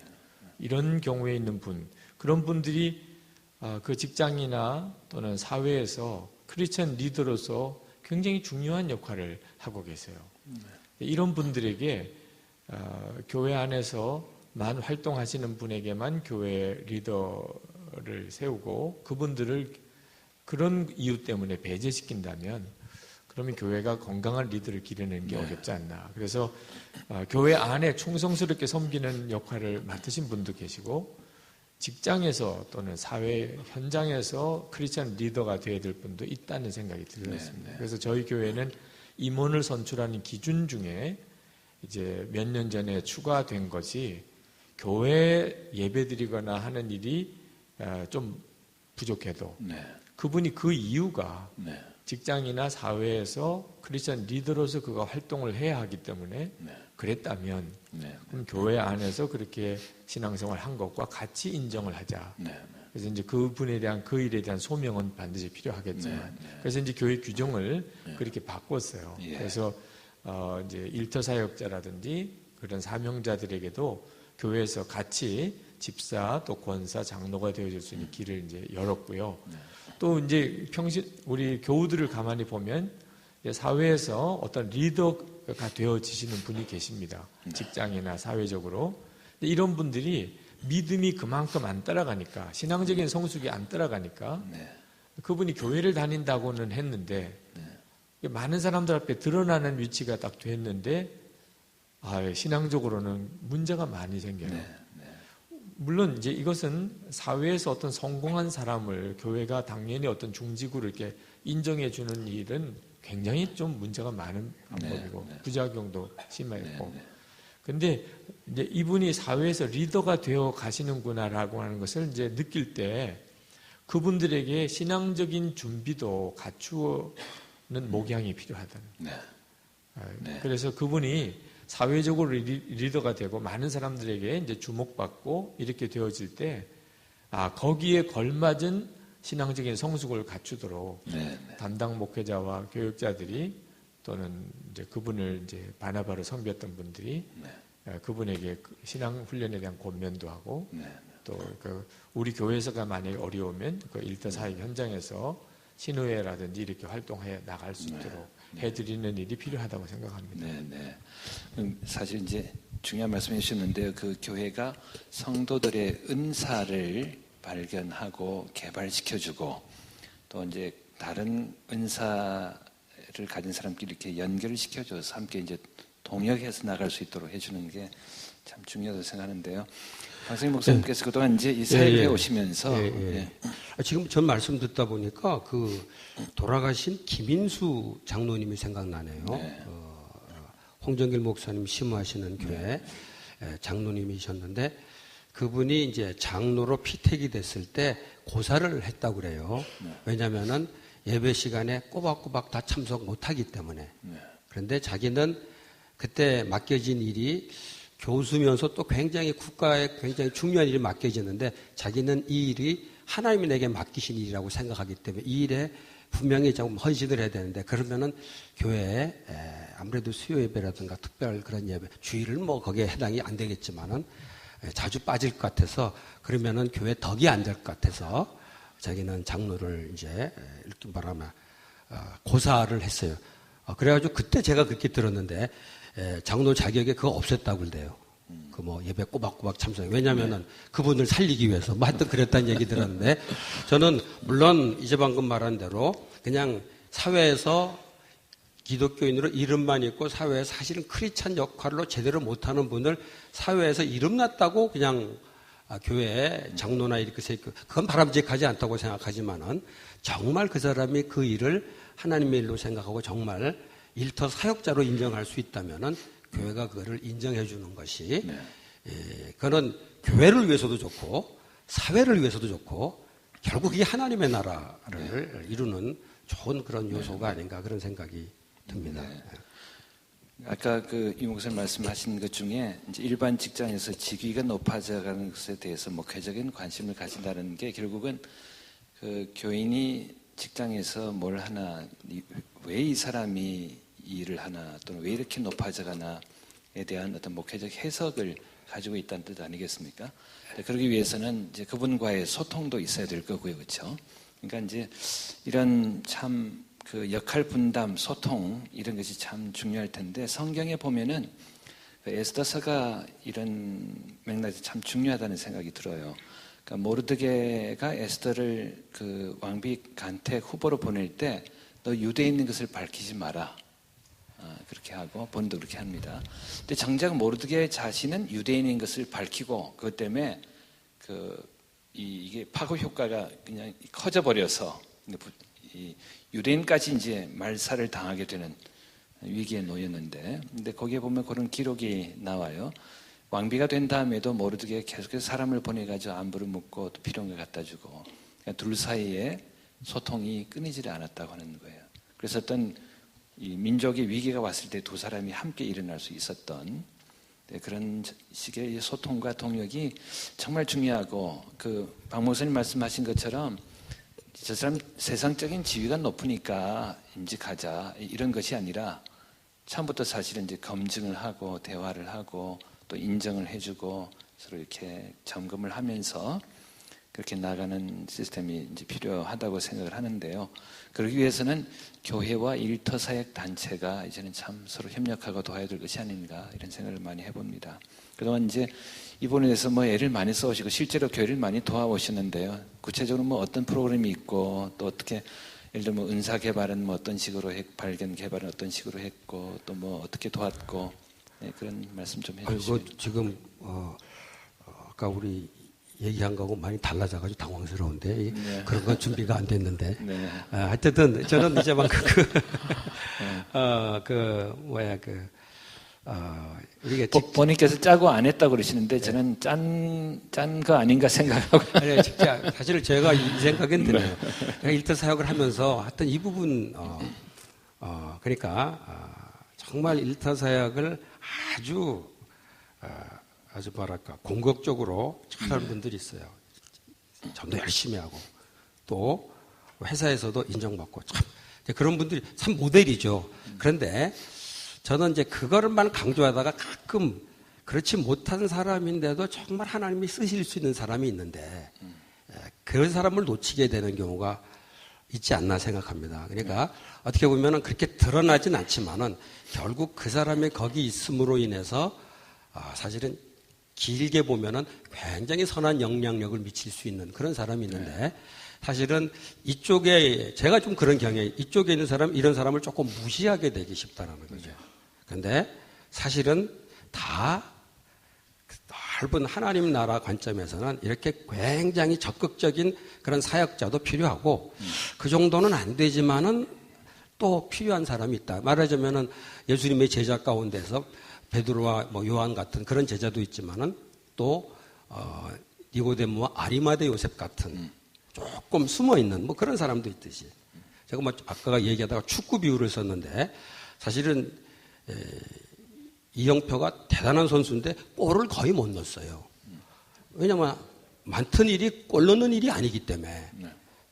이런 경우에 있는 분, 그런 분들이 그 직장이나 또는 사회에서 크리스천 리더로서 굉장히 중요한 역할을 하고 계세요. 이런 분들에게 교회 안에서만 활동하시는 분에게만 교회 리더를 세우고 그분들을 그런 이유 때문에 배제시킨다면 그러면 교회가 건강한 리더를 기르는 게 어렵지 않나. 그래서 교회 안에 충성스럽게 섬기는 역할을 맡으신 분도 계시고 직장에서 또는 사회 현장에서 크리스천 리더가 되어야 될 분도 있다는 생각이 들었습니다. 그래서 저희 교회는 임원을 선출하는 기준 중에 이제 몇 년 전에 추가된 것이 교회 예배드리거나 하는 일이 좀 부족해도 그분이 그 이유가 직장이나 사회에서 크리스천 리더로서 그가 활동을 해야 하기 때문에 그랬다면 그럼 교회 안에서 그렇게 신앙생활 한 것과 같이 인정을 하자. 그래서 이제 그분에 대한 그 일에 대한 소명은 반드시 필요하겠지만 그래서 이제 교회 규정을 그렇게 바꿨어요. 그래서 이제 일터 사역자라든지 그런 사명자들에게도 교회에서 같이 집사 또 권사 장로가 되어줄 수 있는 길을 이제 열었고요. 또 이제 평신 우리 교우들을 가만히 보면 사회에서 어떤 리더가 되어지시는 분이 계십니다. 직장이나 사회적으로. 이런 분들이 믿음이 그만큼 안 따라가니까 신앙적인 성숙이 안 따라가니까 그분이 교회를 다닌다고는 했는데 많은 사람들 앞에 드러나는 위치가 딱 됐는데 신앙적으로는 문제가 많이 생겨요. 물론 이제 이것은 사회에서 어떤 성공한 사람을 교회가 당연히 어떤 중직으로 이렇게 인정해 주는 일은 굉장히 좀 문제가 많은 방법이고 부작용도 심하고. 근데 이제 이분이 사회에서 리더가 되어 가시는구나라고 하는 것을 이제 느낄 때 그분들에게 신앙적인 준비도 갖추는 목양이 필요하다는. 그래서 그분이 사회적으로 리더가 되고 많은 사람들에게 이제 주목받고 이렇게 되어질 때, 거기에 걸맞은 신앙적인 성숙을 갖추도록 담당 목회자와 교육자들이 또는 이제 그분을 이제 바나바로 섬겼던 분들이 그분에게 신앙 훈련에 대한 권면도 하고 또 그 우리 교회에서가 만약에 어려우면 그 일터 사역 현장에서 신의회라든지 이렇게 활동해 나갈 수 있도록 해드리는 일이 필요하다고 생각합니다. 사실 이제 중요한 말씀 해주셨는데요. 그 교회가 성도들의 은사를 발견하고 개발시켜주고 또 이제 다른 은사를 가진 사람끼리 이렇게 연결을 시켜줘서 함께 이제 동역해서 나갈 수 있도록 해주는 게 참 중요하다고 생각하는데요. 박성희 목사님께서 그동안 이제 이 사역해 오시면서 지금 전 말씀 듣다 보니까 그 돌아가신 김인수 장로님이 생각나네요. 홍정길 목사님 심우하시는 교회 장로님이셨는데 그분이 이제 장로로 피택이 됐을 때 고사를 했다고 그래요. 왜냐하면은 예배 시간에 꼬박꼬박 다 참석 못하기 때문에. 그런데 자기는 그때 맡겨진 일이 교수면서 또 굉장히 국가에 굉장히 중요한 일이 맡겨졌는데 자기는 이 일이 하나님이 내게 맡기신 일이라고 생각하기 때문에 이 일에 분명히 좀 헌신을 해야 되는데 그러면은 교회에 아무래도 수요 예배라든가 특별 그런 예배 주일을 뭐 거기에 해당이 안 되겠지만은 자주 빠질 것 같아서 그러면은 교회 덕이 안 될 것 같아서 자기는 장로를 이제 이렇게 말하면 고사를 했어요. 그래가지고 그때 제가 그렇게 들었는데 장로 자격에 그거 없앴다고 그래요. 그 뭐 예배 꼬박꼬박 참석. 왜냐면은 그분을 살리기 위해서 뭐 하여튼 그랬다는 얘기 들었는데 저는 물론 이제 방금 말한 대로 그냥 사회에서 기독교인으로 이름만 있고 사회에 사실은 크리스찬 역할로 제대로 못하는 분을 사회에서 이름 났다고 그냥 교회 장로나 이렇게 그건 바람직하지 않다고 생각하지만은 정말 그 사람이 그 일을 하나님의 일로 생각하고 정말 일터 사역자로 인정할 수 있다면은 교회가 그거를 인정해 주는 것이 그거는 교회를 위해서도 좋고 사회를 위해서도 좋고 결국 이 하나님의 나라를 이루는 좋은 그런 요소가 아닌가 그런 생각이 듭니다. 아까 이 목사님 말씀하신 것 중에 이제 일반 직장에서 직위가 높아져가는 것에 대해서 목회적인 관심을 가진다는 게 결국은 그 교인이 직장에서 뭘 하나, 왜 이 사람이 이 일을 하나, 또는 왜 이렇게 높아져가나에 대한 어떤 목회적 해석을 가지고 있다는 뜻 아니겠습니까? 그러기 위해서는 이제 그분과의 소통도 있어야 될 거고요, 그렇죠? 그러니까 이제 이런 참 그 역할 분담, 소통 이런 것이 참 중요할 텐데 성경에 보면은 에스더서가 이런 맥락이 참 중요하다는 생각이 들어요. 그러니까 모르드게가 에스더를 그 왕비 간택 후보로 보낼 때 너 유대에 있는 것을 밝히지 마라. 그렇게 하고 본도 그렇게 합니다. 근데 정작 모르드게 자신은 유대인인 것을 밝히고 그것 때문에 이게 파급 효과가 그냥 커져 버려서 유대인까지 이제 말살을 당하게 되는 위기에 놓였는데, 근데 거기에 보면 그런 기록이 나와요. 왕비가 된 다음에도 모르드게 계속해서 사람을 보내가지고 안부를 묻고 또 필요한 걸 갖다 주고, 그러니까 둘 사이에 소통이 끊이지 않았다고 하는 거예요. 그래서 어떤 이 민족의 위기가 왔을 때 두 사람이 함께 일어날 수 있었던 그런 식의 소통과 동력이 정말 중요하고, 박 목사님 말씀하신 것처럼 저 사람 세상적인 지위가 높으니까 임직하자 이런 것이 아니라 처음부터 사실은 이제 검증을 하고 대화를 하고 또 인정을 해주고 서로 이렇게 점검을 하면서 그렇게 나가는 시스템이 이제 필요하다고 생각을 하는데요. 그러기 위해서는 교회와 일터 사역 단체가 이제는 참 서로 협력하고 도와야 될 것이 아닌가 이런 생각을 많이 해봅니다. 그동안 이제 이번에 대해서 애를 많이 써오시고 실제로 교회를 많이 도와오셨는데요. 구체적으로 어떤 프로그램이 있고 또 어떻게 예를 들면 은사 개발은 어떤 식으로 발견 개발은 어떤 식으로 했고 또 어떻게 도왔고 그런 말씀 좀 해주시죠. 지금 아까 우리 얘기한 거하고 많이 달라져가지고 당황스러운데 그런 건 준비가 안 됐는데 하여튼 저는 이제 막 우리가 본인께서 짜고 안 했다고 그러시는데 저는 짠 거 아닌가 생각하고. 아니, 진짜 사실 제가 이 생각은 드네요. 제가 일터 사역을 하면서 하여튼 이 부분 그러니까 정말 일터 사역을 아주 뭐랄까 공격적으로 잘하는 분들이 있어요. 좀 더 열심히 하고 또 회사에서도 인정받고 참 그런 분들이 참 모델이죠. 그런데 저는 이제 그거를만 강조하다가 가끔 그렇지 못한 사람인데도 정말 하나님이 쓰실 수 있는 사람이 있는데 그런 사람을 놓치게 되는 경우가 있지 않나 생각합니다. 그러니까 어떻게 보면은 그렇게 드러나진 않지만은 결국 그 사람이 거기 있음으로 인해서 사실은 길게 보면은 굉장히 선한 영향력을 미칠 수 있는 그런 사람이 있는데 사실은 이쪽에 제가 좀 그런 경향이 이쪽에 있는 사람 이런 사람을 조금 무시하게 되기 쉽다라는 거죠. 그런데 사실은 다 넓은 하나님 나라 관점에서는 이렇게 굉장히 적극적인 그런 사역자도 필요하고 그 정도는 안 되지만은 또 필요한 사람이 있다. 말하자면은 예수님의 제자 가운데서 베드로와 요한 같은 그런 제자도 있지만은 또 니고데모와 아리마대 요셉 같은 조금 숨어 있는 그런 사람도 있듯이 제가 아까 얘기하다가 축구 비유를 썼는데 사실은 이영표가 대단한 선수인데 골을 거의 못 넣었어요. 왜냐면 많던 일이 골 넣는 일이 아니기 때문에.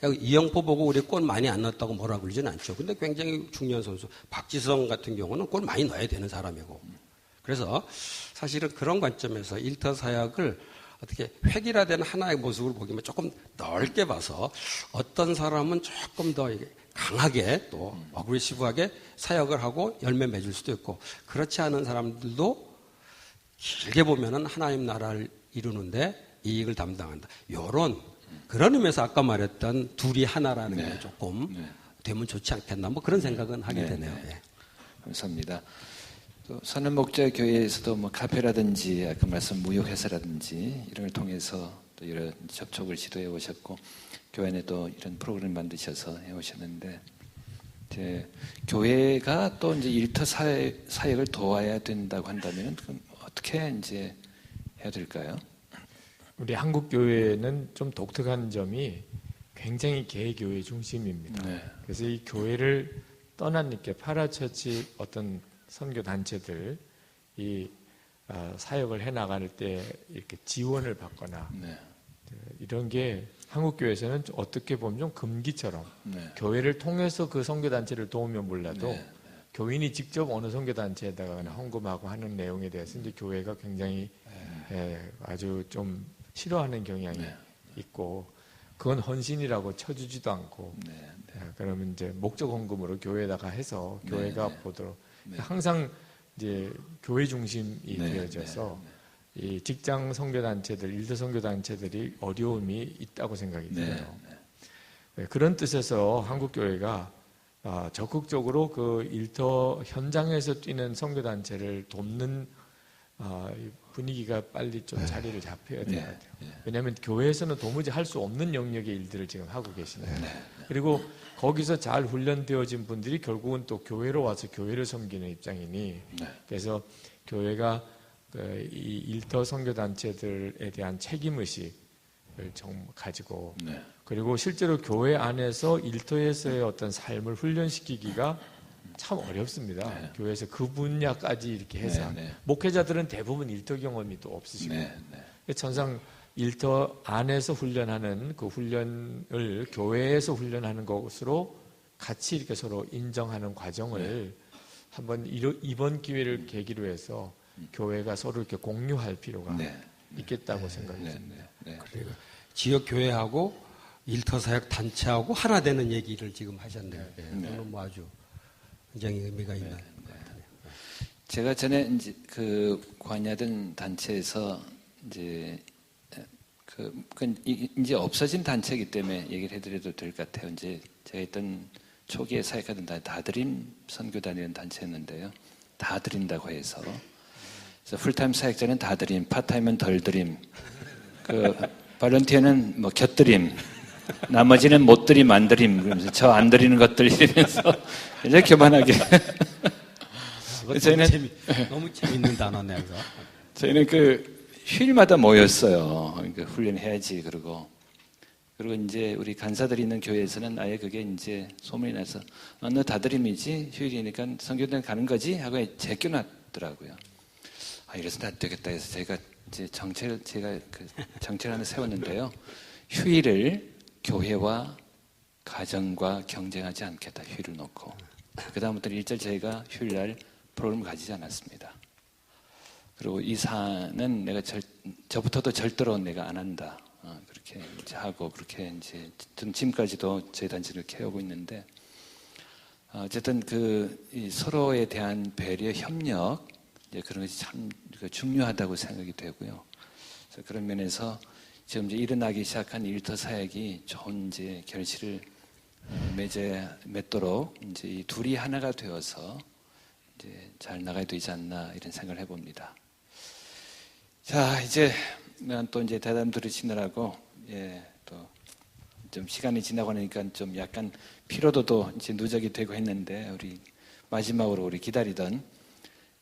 이영표 보고 우리 골 많이 안 넣었다고 뭐라 그러지는 않죠. 근데 굉장히 중요한 선수. 박지성 같은 경우는 골 많이 넣어야 되는 사람이고. 그래서 사실은 그런 관점에서 일터 사역을 어떻게 획일화된 하나의 모습을 보기면 조금 넓게 봐서 어떤 사람은 조금 더 강하게 또 어그레시브하게 사역을 하고 열매 맺을 수도 있고 그렇지 않은 사람들도 길게 보면은 하나님 나라를 이루는데 이익을 담당한다. 그런 의미에서 아까 말했던 둘이 하나라는 게 조금 되면 좋지 않겠나 그런 생각은 하게 되네요. 감사합니다. 또 선한 교회에서도 뭐 카페라든지 아까 말씀 무역회사라든지 이런 걸 통해서 또 여러 접촉을 시도해 오셨고 교회 안에도 이런 프로그램 만드셔서 해 오셨는데 이제 교회가 또 이제 일터 사역을 도와야 된다고 한다면 그럼 어떻게 이제 해야 될까요? 우리 한국 교회는 좀 독특한 점이 굉장히 개교회 중심입니다. 네. 그래서 이 교회를 떠난 이렇게 파라처치 어떤 선교 단체들 이 사역을 해 나갈 때 이렇게 지원을 받거나 네. 이런 게 한국 교회에서는 어떻게 보면 좀 금기처럼 네. 교회를 통해서 그 선교 단체를 도우면 몰라도 네. 교인이 직접 어느 선교 단체에다가 헌금하고 하는 내용에 대해서 이제 교회가 굉장히 아주 좀 싫어하는 경향이 있고 그건 헌신이라고 쳐주지도 않고 그러면 이제 목적 헌금으로 교회에다가 해서 교회가 보도록 항상 이제 교회 중심이 되어져서 이 직장 선교 단체들, 일터 선교 단체들이 어려움이 있다고 생각이 들어요. 그런 뜻에서 한국 교회가 적극적으로 그 일터 현장에서 뛰는 선교 단체를 돕는 분위기가 빨리 좀 자리를 잡혀야 될 것 같아요. 왜냐하면 교회에서는 도무지 할 수 없는 영역의 일들을 지금 하고 계시네요. 그리고 거기서 잘 훈련되어진 분들이 결국은 또 교회로 와서 교회를 섬기는 입장이니 그래서 교회가 이 일터 선교 단체들에 대한 책임 의식을 좀 가지고 그리고 실제로 교회 안에서 일터에서의 어떤 삶을 훈련시키기가 참 어렵습니다. 교회에서 그 분야까지 이렇게 해서 목회자들은 대부분 일터 경험이 또 없으시고 전상 일터 안에서 훈련하는 그 훈련을 교회에서 훈련하는 것으로 같이 이렇게 서로 인정하는 과정을 한번 이번 기회를 계기로 해서 교회가 서로 이렇게 공유할 필요가 있겠다고 생각이 듭니다. 그리고 지역 교회하고 일터 사역 단체하고 하나 되는 얘기를 지금 하셨네요. 그건 뭐 아주 굉장히 의미가 있는 것 같아요. 제가 전에 이제 그 관여된 단체에서 이제 이제 없어진 단체이기 때문에 얘기를 해드려도 될 것 같아요. 이제 제가 있던 초기에 사역하던 다드림 선교단이라는 단체였는데요. 다 드린다고 해서 그래서 풀타임 사역자는 다 드림, 파타임은 덜 드림, 그 발런티어는 뭐 곁드림, 나머지는 못 드림, 안 드림, 그러면서 저 안 드리는 것들 이러면서 굉장히 교만하게. 저희는 너무 재밌는 단어네요. 저희는 그 휴일마다 모였어요. 그러니까 훈련해야지 그러고 이제 우리 간사들이 있는 교회에서는 아예 그게 이제 소문이 나서 너 다드림이지 휴일이니까 선교단 가는 거지 하고 제껴놨더라고요. 이래서는 안 되겠다 해서 제가 이제 제가 그 정책을 하나 세웠는데요. 휴일을 교회와 가정과 경쟁하지 않겠다. 휴일을 놓고 그 다음부터 일절 저희가 휴일날 프로그램을 가지지 않았습니다. 그리고 이 사안은 내가 저부터도 절대로 내가 안 한다. 그렇게 이제 하고 그렇게 이제 지금까지도 저희 단체를 키우고 있는데 어쨌든 이 서로에 대한 배려, 협력 이제 그런 것이 참 중요하다고 생각이 되고요. 그래서 그런 면에서 지금 이제 일어나기 시작한 일터 사역이 좋은 이제 결실을 맺도록 이제 이 둘이 하나가 되어서 이제 잘 나가야 되지 않나 이런 생각을 해봅니다. 자, 이제 또 이제 대담 들으시느라고 또 좀 시간이 지나고 나니까 좀 약간 피로도도 이제 누적이 되고 했는데 우리 마지막으로 우리 기다리던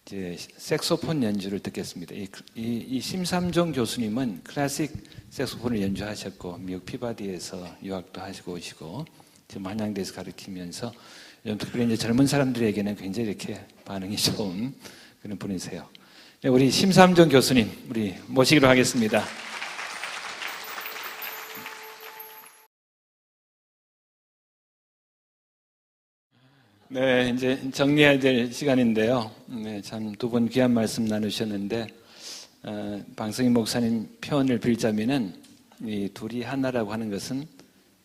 이제 색소폰 연주를 듣겠습니다. 이 심삼종 교수님은 클래식 색소폰을 연주하셨고 미국 피바디에서 유학도 하시고 오시고 지금 한양대에서 가르치면서 특별히 이제 젊은 사람들에게는 굉장히 이렇게 반응이 좋은 그런 분이세요. 우리 심삼종 교수님 우리 모시기로 하겠습니다. 네, 이제 정리해야 될 시간인데요. 네, 참 두 분 귀한 말씀 나누셨는데 방성희 목사님 표현을 빌자면은 이 둘이 하나라고 하는 것은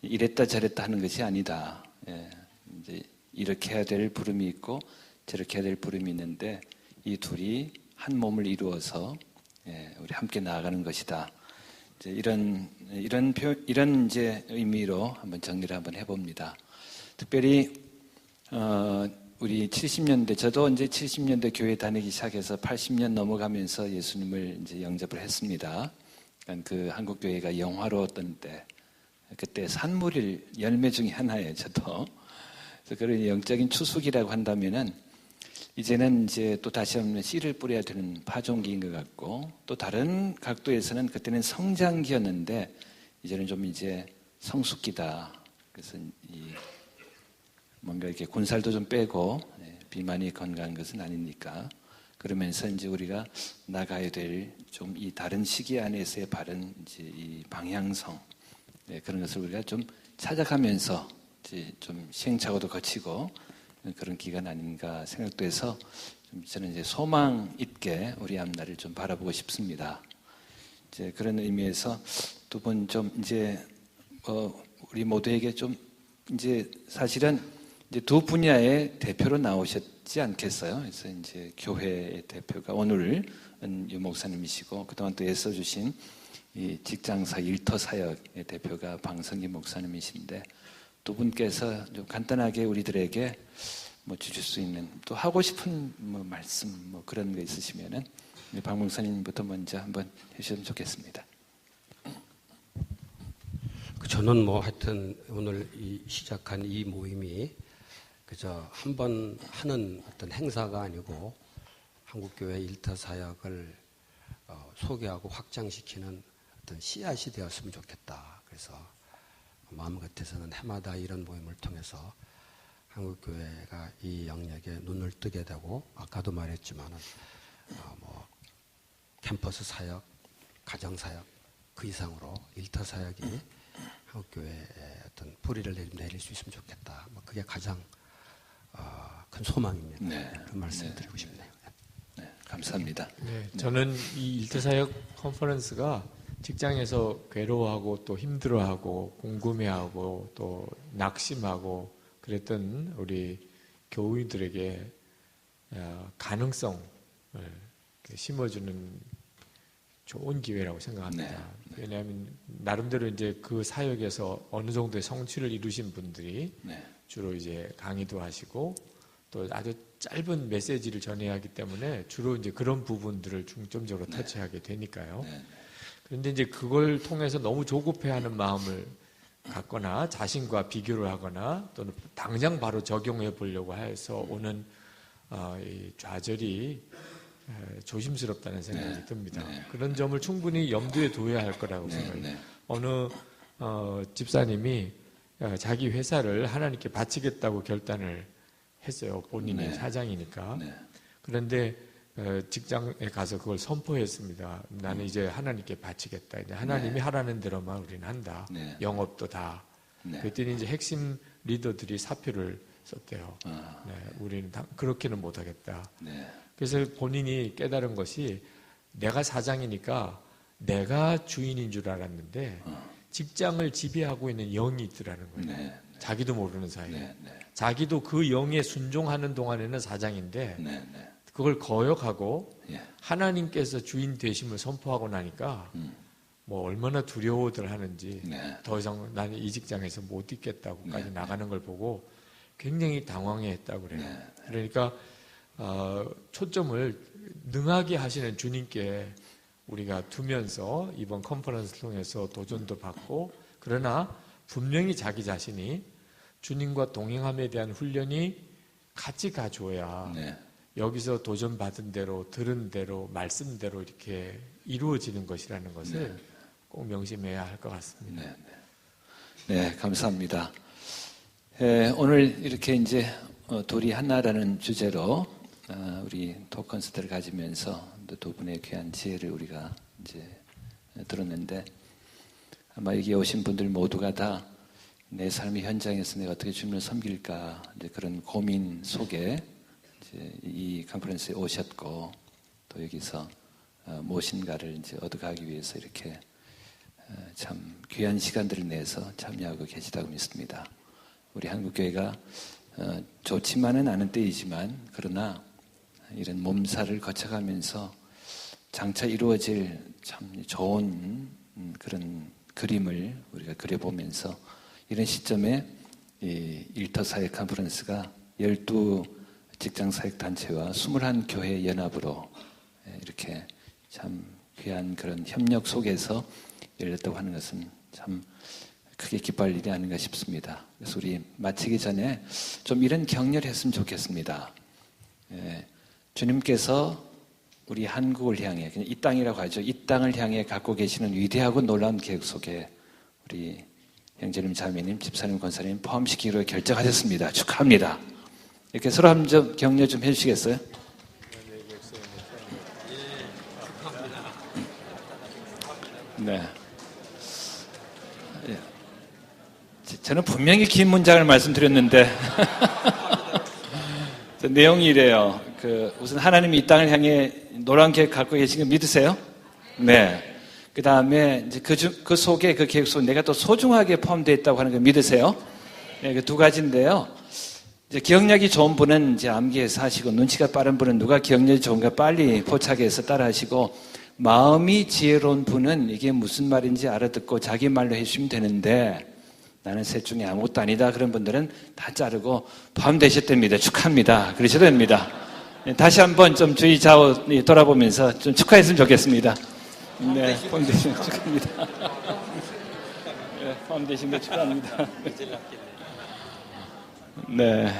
이랬다 저랬다 하는 것이 아니다. 이제 이렇게 해야 될 부름이 있고 저렇게 해야 될 부름이 있는데 이 둘이 한 몸을 이루어서 우리 함께 나아가는 것이다. 이제 이런 이제 의미로 한번 정리를 한번 해봅니다. 특별히 우리 70년대, 저도 이제 70년대 교회 다니기 시작해서 80년 넘어가면서 예수님을 이제 영접을 했습니다. 그러니까 그 한국 교회가 영화로웠던 때, 그때 산물일 열매 중에 하나예요, 저도. 그래서 그런 영적인 추수기라고 한다면은 이제는 이제 또 다시 한번 씨를 뿌려야 되는 파종기인 것 같고, 또 다른 각도에서는 그때는 성장기였는데 이제는 좀 이제 성숙기다. 그래서 뭔가 이렇게 군살도 좀 빼고 비만이 건강한 것은 아니니까 그러면서 이제 우리가 나가야 될 좀 이 다른 시기 안에서의 바른 이제 이 방향성 그런 것을 우리가 좀 찾아가면서 이제 좀 시행착오도 거치고 그런 기간 아닌가 생각도 해서 좀 저는 이제 소망 있게 우리 앞날을 좀 바라보고 싶습니다. 이제 그런 의미에서 두 분 좀 이제 우리 모두에게 좀 이제 사실은 이제 두 분야의 대표로 나오셨지 않겠어요? 그래서 이제 교회의 대표가 오늘은 유 목사님이시고 그동안 또 애써주신 이 직장사 일터 사역의 대표가 방성기 목사님이신데 두 분께서 좀 간단하게 우리들에게 뭐 주실 수 있는 또 하고 싶은 뭐 말씀 뭐 그런 거 있으시면은 박 목사님부터 먼저 한번 해주시면 좋겠습니다. 저는 뭐 하여튼 오늘 시작한 이 모임이 그저 한 번 하는 어떤 행사가 아니고 한국교회 일터 사역을 소개하고 확장시키는 어떤 씨앗이 되었으면 좋겠다. 그래서 마음 같아서는 해마다 이런 모임을 통해서 한국교회가 이 영역에 눈을 뜨게 되고 아까도 말했지만은 뭐 캠퍼스 사역, 가정 사역 그 이상으로 일터 사역이 한국교회에 어떤 뿌리를 내릴 수 있으면 좋겠다. 뭐 그게 가장 큰 소망입니다. 네. 그 말씀을 드리고 싶네요. 네, 감사합니다. 네, 저는 이 일터사역 컨퍼런스가 직장에서 괴로워하고 또 힘들어하고 궁금해하고 또 낙심하고 그랬던 우리 교우들에게 가능성을 심어주는 좋은 기회라고 생각합니다. 네. 왜냐하면 나름대로 이제 그 사역에서 어느 정도의 성취를 이루신 분들이 네. 주로 이제 강의도 하시고 또 아주 짧은 메시지를 전해야 하기 때문에 주로 이제 그런 부분들을 중점적으로 터치하게 되니까요. 네. 그런데 이제 그걸 통해서 너무 조급해하는 마음을 갖거나 자신과 비교를 하거나 또는 당장 바로 적용해 보려고 해서 오는 이 좌절이 조심스럽다는 생각이 듭니다. 그런 점을 충분히 염두에 둬야 할 거라고 생각해요. 어느 집사님이 자기 회사를 하나님께 바치겠다고 결단을 했어요. 본인이 사장이니까. 그런데 직장에 가서 그걸 선포했습니다. 나는 이제 하나님께 바치겠다. 이제 하나님이 하라는 대로만 우리는 한다. 영업도 다. 그랬더니 이제 핵심 리더들이 사표를 썼대요. 우리는 그렇게는 못하겠다. 그래서 본인이 깨달은 것이 내가 사장이니까 내가 주인인 줄 알았는데 직장을 지배하고 있는 영이 있더라는 거예요. 자기도 모르는 사이에. 자기도 그 영에 순종하는 동안에는 사장인데 그걸 거역하고 하나님께서 주인 되심을 선포하고 나니까 뭐 얼마나 두려워들 하는지 더 이상 나는 이 직장에서 못 있겠다고까지 나가는 걸 보고 굉장히 당황해했다고 그래요. 그러니까 초점을 능하게 하시는 주님께 우리가 두면서 이번 컨퍼런스를 통해서 도전도 받고 그러나 분명히 자기 자신이 주님과 동행함에 대한 훈련이 같이 가줘야 여기서 도전받은 대로 들은 대로 말씀대로 이렇게 이루어지는 것이라는 것을 꼭 명심해야 할 것 같습니다. 네, 감사합니다. 오늘 이렇게 이제 둘이 하나라는 주제로 우리 토크콘서트를 가지면서 두 분의 귀한 지혜를 우리가 이제 들었는데 아마 여기 오신 분들 모두가 다 내 삶의 현장에서 내가 어떻게 주님을 섬길까 이제 그런 고민 속에 이제 이 컨퍼런스에 오셨고 또 여기서 무엇인가를 이제 얻어가기 위해서 이렇게 참 귀한 시간들을 내서 참여하고 계시다고 믿습니다. 우리 한국교회가 좋지만은 않은 때이지만 그러나 이런 몸살을 거쳐가면서 장차 이루어질 참 좋은 그런 그림을 우리가 그려보면서 이런 시점에 이 일터사회 컨퍼런스가 12 직장사역단체와 21교회 연합으로 이렇게 참 귀한 그런 협력 속에서 열렸다고 하는 것은 참 크게 기뻐할 일이 아닌가 싶습니다. 그래서 우리 마치기 전에 좀 이런 격려를 했으면 좋겠습니다. 주님께서 우리 한국을 향해, 그냥 이 땅이라고 하죠. 이 땅을 향해 갖고 계시는 위대하고 놀라운 계획 속에 우리 형제님, 자매님, 집사님, 권사님 포함시키기로 결정하셨습니다. 축하합니다. 이렇게 서로 한번 격려 좀 해주시겠어요? 네. 저는 분명히 긴 문장을 말씀드렸는데 내용이 이래요. 우선 하나님이 이 땅을 향해 놀라운 계획 갖고 계신 거 믿으세요? 네. 그 다음에 이제 그 속에 그 계획 속에 내가 또 소중하게 포함되어 있다고 하는 거 믿으세요? 네, 그 두 가지인데요. 이제 기억력이 좋은 분은 이제 암기해서 하시고, 눈치가 빠른 분은 누가 기억력이 좋은가 빨리 포착해서 따라하시고, 마음이 지혜로운 분은 이게 무슨 말인지 알아듣고 자기 말로 해주시면 되는데, 나는 셋 중에 아무것도 아니다. 그런 분들은 다 자르고 포함되셨답니다. 축하합니다. 그러셔도 됩니다. 네, 다시 한번 좀 주의 좌우 돌아보면서 좀 축하했으면 좋겠습니다. 네, 포함되신 거 축하합니다. 네, 포함되신 거 축하합니다. 네.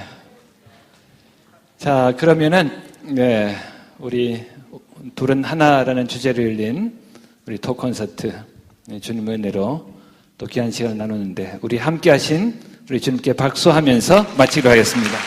자, 그러면은, 네, 우리 둘은 하나라는 주제를 열린 우리 토크 콘서트, 주님의 은혜로 또 귀한 시간을 나누는데, 우리 함께 하신 우리 주님께 박수하면서 마치기로 하겠습니다.